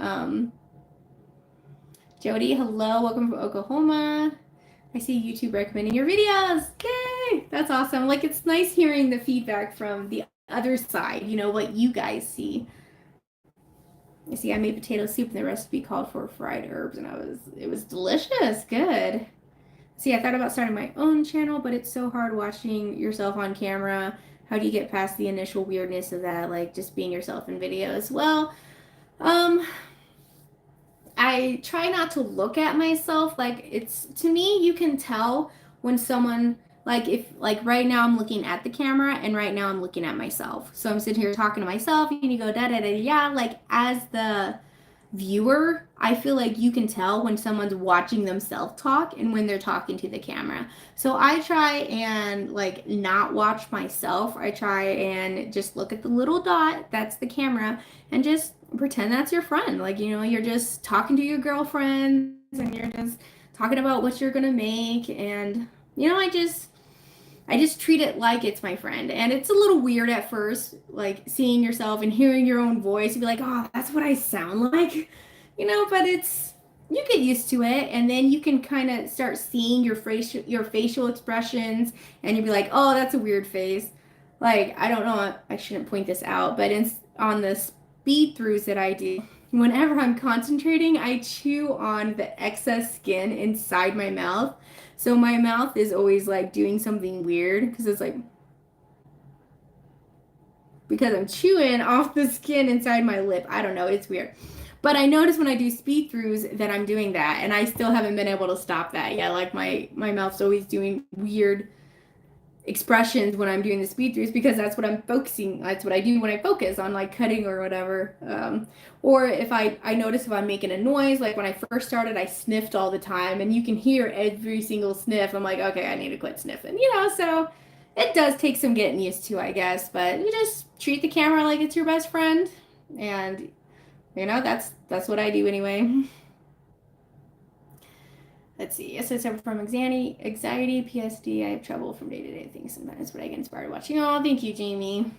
Jody, hello. Welcome from Oklahoma. I see YouTube recommending your videos. Yay! That's awesome. Like, it's nice hearing the feedback from the other side, what you guys see. You see, I made potato soup and the recipe called for fried herbs, and it was delicious. Good. See, I thought about starting my own channel, but it's so hard watching yourself on camera. How do you get past the initial weirdness of that, like just being yourself in videos? Well, um, I try not to look at myself. Like, it's to me, you can tell when someone, like, if like right now I'm looking at the camera and right now I'm looking at myself. So I'm sitting here talking to myself and you go da da da, yeah, like as the viewer, I feel like you can tell when someone's watching themselves talk and when they're talking to the camera. So I try and like not watch myself. I try and just look at the little dot that's the camera and just pretend that's your friend. Like, you're just talking to your girlfriends and you're just talking about what you're gonna make. And, I just treat it like it's my friend. And it's a little weird at first, like seeing yourself and hearing your own voice and be like, oh, that's what I sound like, but you get used to it. And then you can kind of start seeing your facial expressions and you'll be like, oh, that's a weird face. Like, I don't know, I shouldn't point this out, but on the speed throughs that I do, whenever I'm concentrating, I chew on the excess skin inside my mouth. So my mouth is always like doing something weird because it's like because I'm chewing off the skin inside my lip. I don't know, it's weird. But I notice when I do speed throughs that I'm doing that and I still haven't been able to stop that yet. Like my mouth's always doing weird expressions when I'm doing the speed throughs because that's what I'm focusing. That's what I do when I focus on like cutting or whatever. Or if I notice if I'm making a noise, like when I first started, I sniffed all the time and you can hear every single sniff. I'm like, okay, I need to quit sniffing, so it does take some getting used to, I guess, but you just treat the camera like it's your best friend and that's what I do anyway. Let's see. Yes, I suffer from anxiety, PSD. I have trouble from day-to-day things sometimes, but I get inspired watching. Oh, thank you, Jamie.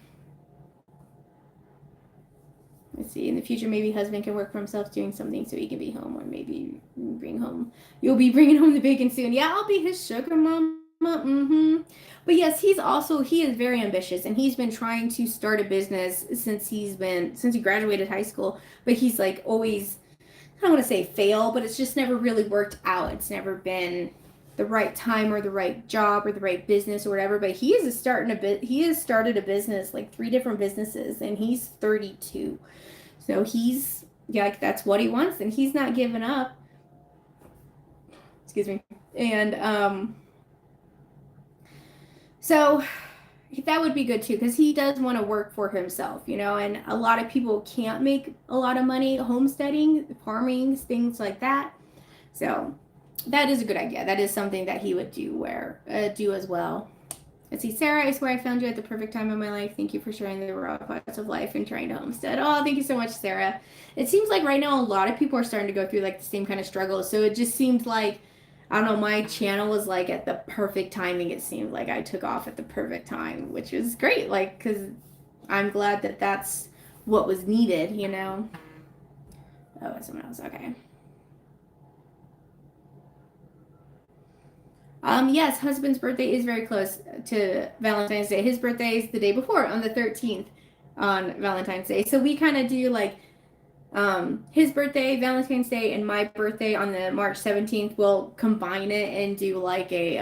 Let's see. In the future, maybe husband can work for himself doing something so he can be home, or maybe you'll be bringing home the bacon soon. Yeah, I'll be his sugar mama. Mm-hmm. But yes, he is very ambitious and he's been trying to start a business since he graduated high school, but he's like always I don't want to say fail, but it's just never really worked out. It's never been the right time or the right job or the right business or whatever. But he has started a business, like 3 different businesses, and he's 32. So yeah, like that's what he wants, and he's not giving up. Excuse me. And so that would be good too, because he does want to work for himself, and a lot of people can't make a lot of money homesteading, farming, things like that. So that is a good idea. That is something that he would do as well. Let's see, Sarah, I swear I found you at the perfect time in my life. Thank you for sharing the raw parts of life and trying to homestead. Oh, thank you so much, Sarah. It seems like right now a lot of people are starting to go through like the same kind of struggles. So it just seemed like I don't know, my channel was like at the perfect timing. It seemed like I took off at the perfect time, which is great. Like, because I'm glad that that's what was needed. Oh, someone else. Okay. Yes, husband's birthday is very close to Valentine's Day. His birthday is the day before, on the 13th, on Valentine's Day. So we kind of do like his birthday, Valentine's Day, and my birthday on the March 17th. We'll combine it and do like a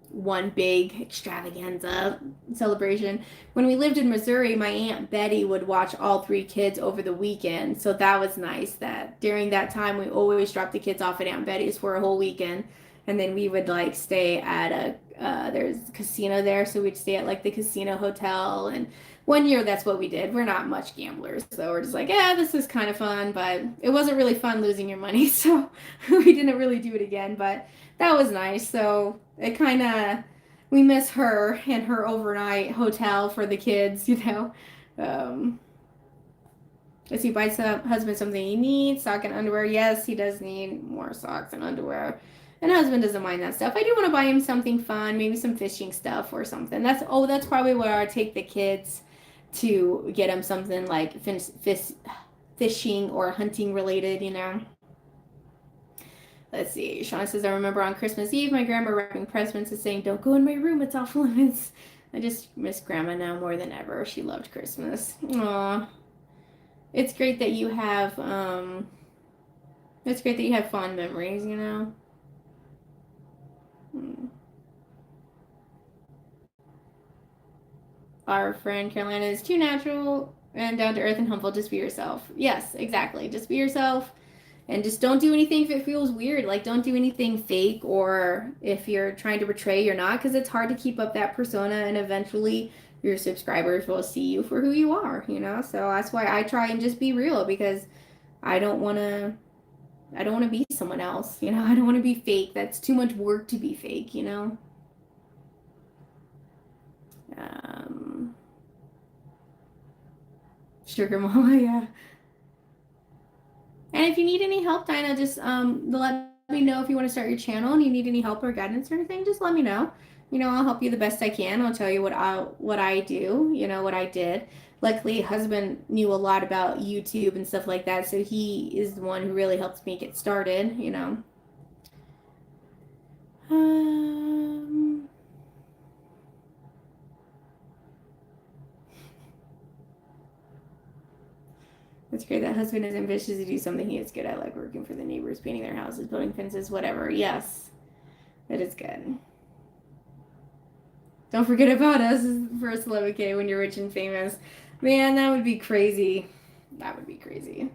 one big extravaganza celebration. When we lived in Missouri, my Aunt Betty would watch all 3 kids over the weekend. So that was nice that during that time we always dropped the kids off at Aunt Betty's for a whole weekend. And then we would like stay at there's a casino there. So we'd stay at like the casino hotel. And one year that's what we did. We're not much gamblers. So we're just like, yeah, this is kind of fun. But it wasn't really fun losing your money. So we didn't really do it again. But that was nice. So it kind of, we miss her and her overnight hotel for the kids. Does he buy some husband something he needs? Sock and underwear? Yes, he does need more socks and underwear. And husband doesn't mind that stuff. I do want to buy him something fun, maybe some fishing stuff or something. That's probably where I take the kids to get him something like fishing or hunting related. Let's see. Sean says, I remember on Christmas Eve, my grandma wrapping presents and saying, don't go in my room, it's off limits. I just miss grandma now more than ever. She loved Christmas. Aw. It's great that you have, it's great that you have fond memories, you know? Hmm. Our friend Carolina is too natural and down to earth and humble. Just be yourself. Yes, exactly. Just be yourself. And just don't do anything if it feels weird. Like, don't do anything fake or if you're trying to portray you're not, because it's hard to keep up that persona and eventually your subscribers will see you for who you are, you know? So that's why I try and just be real because I don't want to. I don't want to be someone else, you know? I don't want to be fake. That's too much work to be fake, you know? Um, Sugar Mama, yeah. And if you need any help, Dinah, just let me know if you want to start your channel and you need any help or guidance or anything. Just let me know. You know, I'll help you the best I can. I'll tell you what I do. You know what I did. Luckily, husband knew a lot about YouTube and stuff like that, so he is the one who really helped me get started. You know. Um, it's great that husband is ambitious to do something he is good at, like working for the neighbors, painting their houses, building fences, whatever. Yes, that is good. Don't forget about us for 11K when you're rich and famous. Man, that would be crazy. That would be crazy.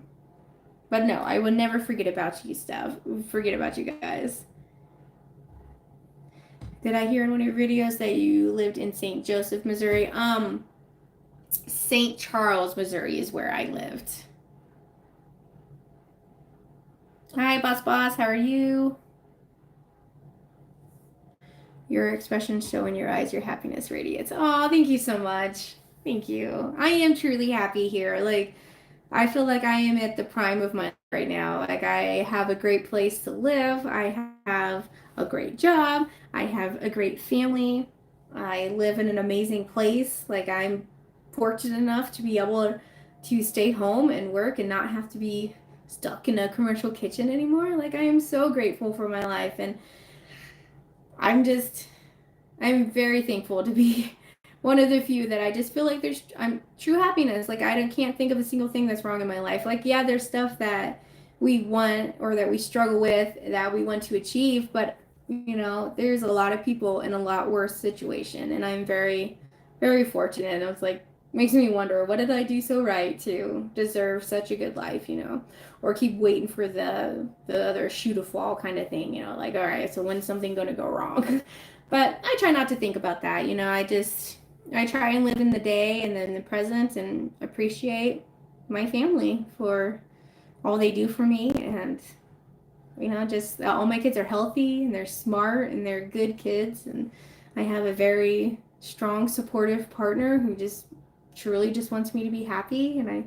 But no, I would never forget about you, Steph. Forget about you guys. Did I hear in one of your videos that you lived in St. Joseph, Missouri? St. Charles, Missouri is where I lived. Hi, boss boss. How are you? Your expressions show in your eyes your happiness radiates. Oh, thank you so much. Thank you. I am truly happy here. Like, I feel like I am at the prime of my life right now. Like, I have a great place to live. I have a great job. I have a great family. I live in an amazing place. Like, I'm fortunate enough to be able to stay home and work and not have to be stuck in a commercial kitchen anymore. Like, I am so grateful for my life. And I'm just I'm very thankful to be one of the few that I just feel like I'm true happiness. Like I can't think of a single thing that's wrong in my life. Like yeah, there's stuff that we want or that we struggle with that we want to achieve, but you know, there's a lot of people in a lot worse situation, and I'm very, very fortunate. And it's like makes me wonder what did I do so right to deserve such a good life, you know, or keep waiting for the other shoe to fall kind of thing, you know, like all right, so when's something going to go wrong? But I try not to think about that. You know, I try and live in the day and then the present and appreciate my family for all they do for me. And, you know, just all my kids are healthy and they're smart and they're good kids. And I have a very strong, supportive partner who just truly just wants me to be happy. And I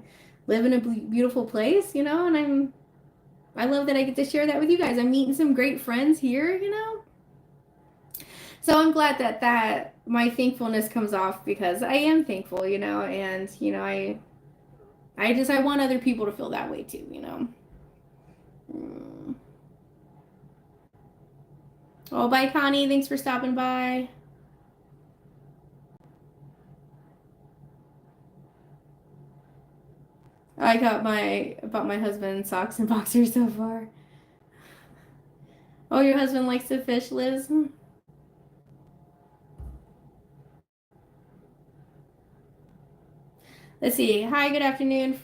live in a beautiful place, you know, and I love that I get to share that with you guys. I'm meeting some great friends here, you know. So I'm glad that my thankfulness comes off because I am thankful, you know, and you know, I want other people to feel that way too, you know. Mm. Oh, bye, Connie. Thanks for stopping by. I got bought my husband socks and boxers so far. Oh, your husband likes to fish, Liz? Let's see. Hi, good afternoon.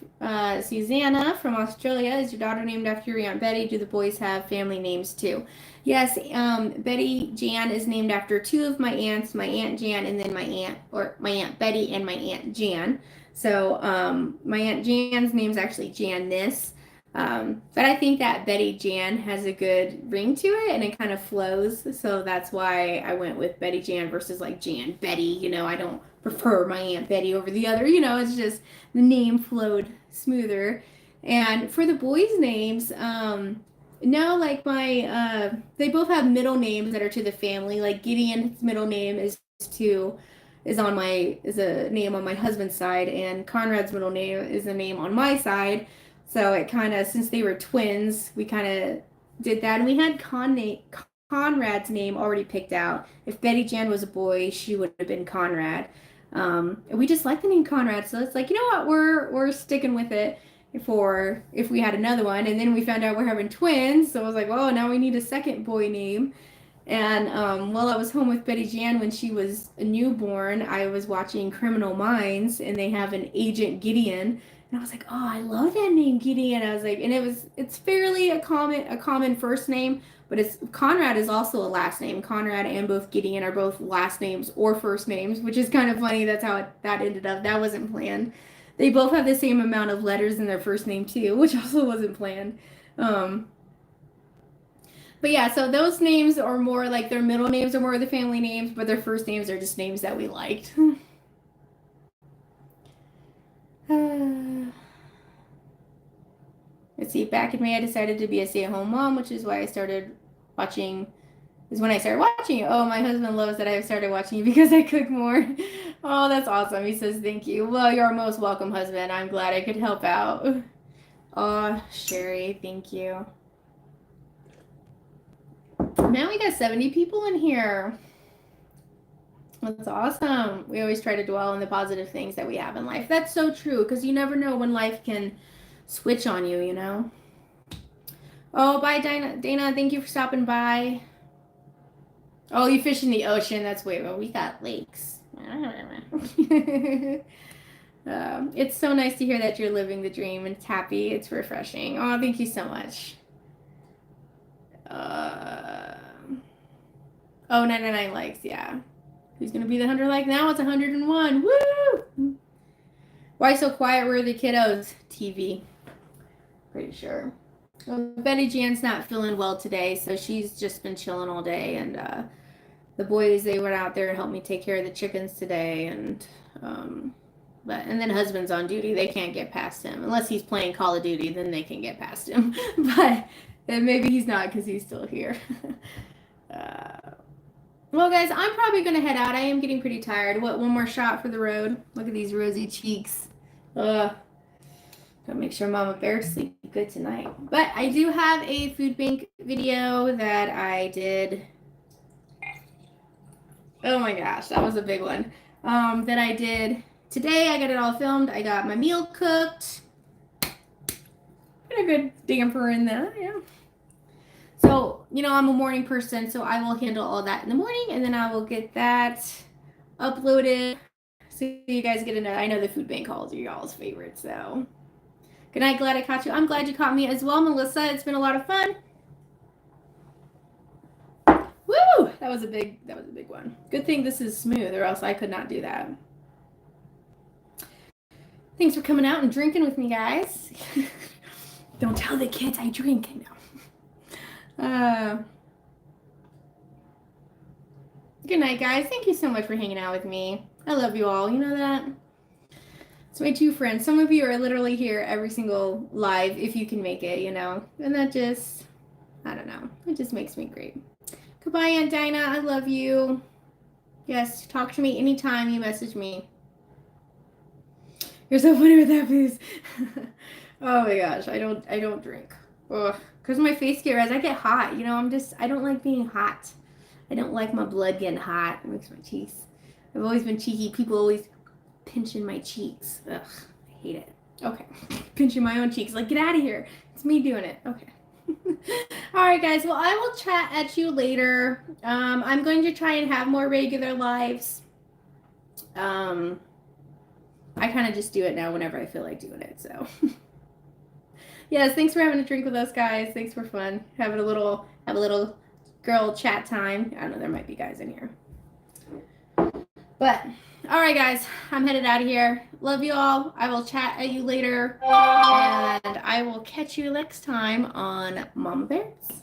Susanna from Australia. Is your daughter named after your Aunt Betty? Do the boys have family names too? Yes, Betty Jan is named after two of my aunts, my Aunt Jan and then my Aunt Betty and my Aunt Jan. So my Aunt Jan's name is actually Janice. But I think that Betty Jan has a good ring to it and it kind of flows. So that's why I went with Betty Jan versus like Jan Betty. You know, I don't prefer my Aunt Betty over the other. You know, it's just the name flowed smoother. And for the boys' names, no, like they both have middle names that are to the family. Like Gideon's middle name to is a name on my husband's side, and Conrad's middle name is a name on my side. So it kind of, since they were twins, we kind of did that. And we had Conrad's name already picked out. If Betty Jan was a boy, she would have been Conrad. And we just like the name Conrad, so it's like, you know what, we're sticking with it for if we had another one. And then we found out we're having twins, so I was like, oh, now we need a second boy name. And while I was home with Betty Jan when she was a newborn, I was watching Criminal Minds, and they have an Agent Gideon. And I was like, oh, I love that name, Gideon. I was like, and it's fairly a common first name, but it's Conrad is also a last name. Conrad and both Gideon are both last names or first names, which is kind of funny. That's how that ended up. That wasn't planned. They both have the same amount of letters in their first name too, which also wasn't planned. But yeah, so those names are more like their middle names are more the family names, but their first names are just names that we liked. Let's see, back in May, I decided to be a stay-at-home mom, which is why I started watching, is when I started watching you. Oh, my husband loves that I started watching you because I cook more. Oh, that's awesome. He says, thank you. Well, you're most welcome, husband. I'm glad I could help out. Oh, Sherry, thank you. Now we got 70 people in here. That's awesome. We always try to dwell on the positive things that we have in life. That's so true, because you never know when life can switch on you, you know? Oh, bye, Dana. Dana, thank you for stopping by. Oh, you fish in the ocean. That's way well. We got lakes. It's so nice to hear that you're living the dream and it's happy. It's refreshing. Oh, thank you so much. Oh, 99 likes, yeah. Who's gonna be the 100 like now? It's 101. Woo! Why so quiet? Where are the kiddos? TV. Pretty sure. Well, Betty Jan's not feeling well today, so she's just been chilling all day. And the boys, they went out there to help me take care of the chickens today. And then husband's on duty. They can't get past him unless he's playing Call of Duty. Then they can get past him. But maybe he's not because he's still here. Well, guys, I'm probably going to head out. I am getting pretty tired. What, one more shot for the road? Look at these rosy cheeks. Gotta make sure Mama Bear sleeps good tonight. But I do have a food bank video that I did. Oh my gosh, that was a big one. That I did today. I got it all filmed. I got my meal cooked. Got a good damper in there, yeah. So, you know, I'm a morning person, so I will handle all that in the morning, and then I will get that uploaded so you guys get to know. I know the food bank hauls are y'all's favorites, so. Good night, glad I caught you. I'm glad you caught me as well, Melissa. It's been a lot of fun. Woo! That was a big one. Good thing this is smooth, or else I could not do that. Thanks for coming out and drinking with me, guys. Don't tell the kids I drink. No. Good night, guys. Thank you so much for hanging out with me. I love you all. You know that? It's my two friends. Some of you are literally here every single live if you can make it, you know. And that just, I don't know. It just makes me great. Goodbye, Aunt Dinah. I love you. Yes, talk to me anytime you message me. You're so funny with that, please. Oh my gosh, I don't drink. Ugh. Because my face gets red. I get hot. You know, I don't like being hot. I don't like my blood getting hot. It makes my cheeks. I've always been cheeky. People always pinching my cheeks. Ugh, I hate it. Okay. Pinching my own cheeks. Like, get out of here. It's me doing it. Okay. All right, guys. Well, I will chat at you later. I'm going to try and have more regular lives. I kind of just do it now whenever I feel like doing it, so. Yes, thanks for having a drink with us, guys. Thanks for fun. Have a little girl chat time. I don't know, there might be guys in here. But, all right, guys. I'm headed out of here. Love you all. I will chat at you later. And I will catch you next time on Mama Bears.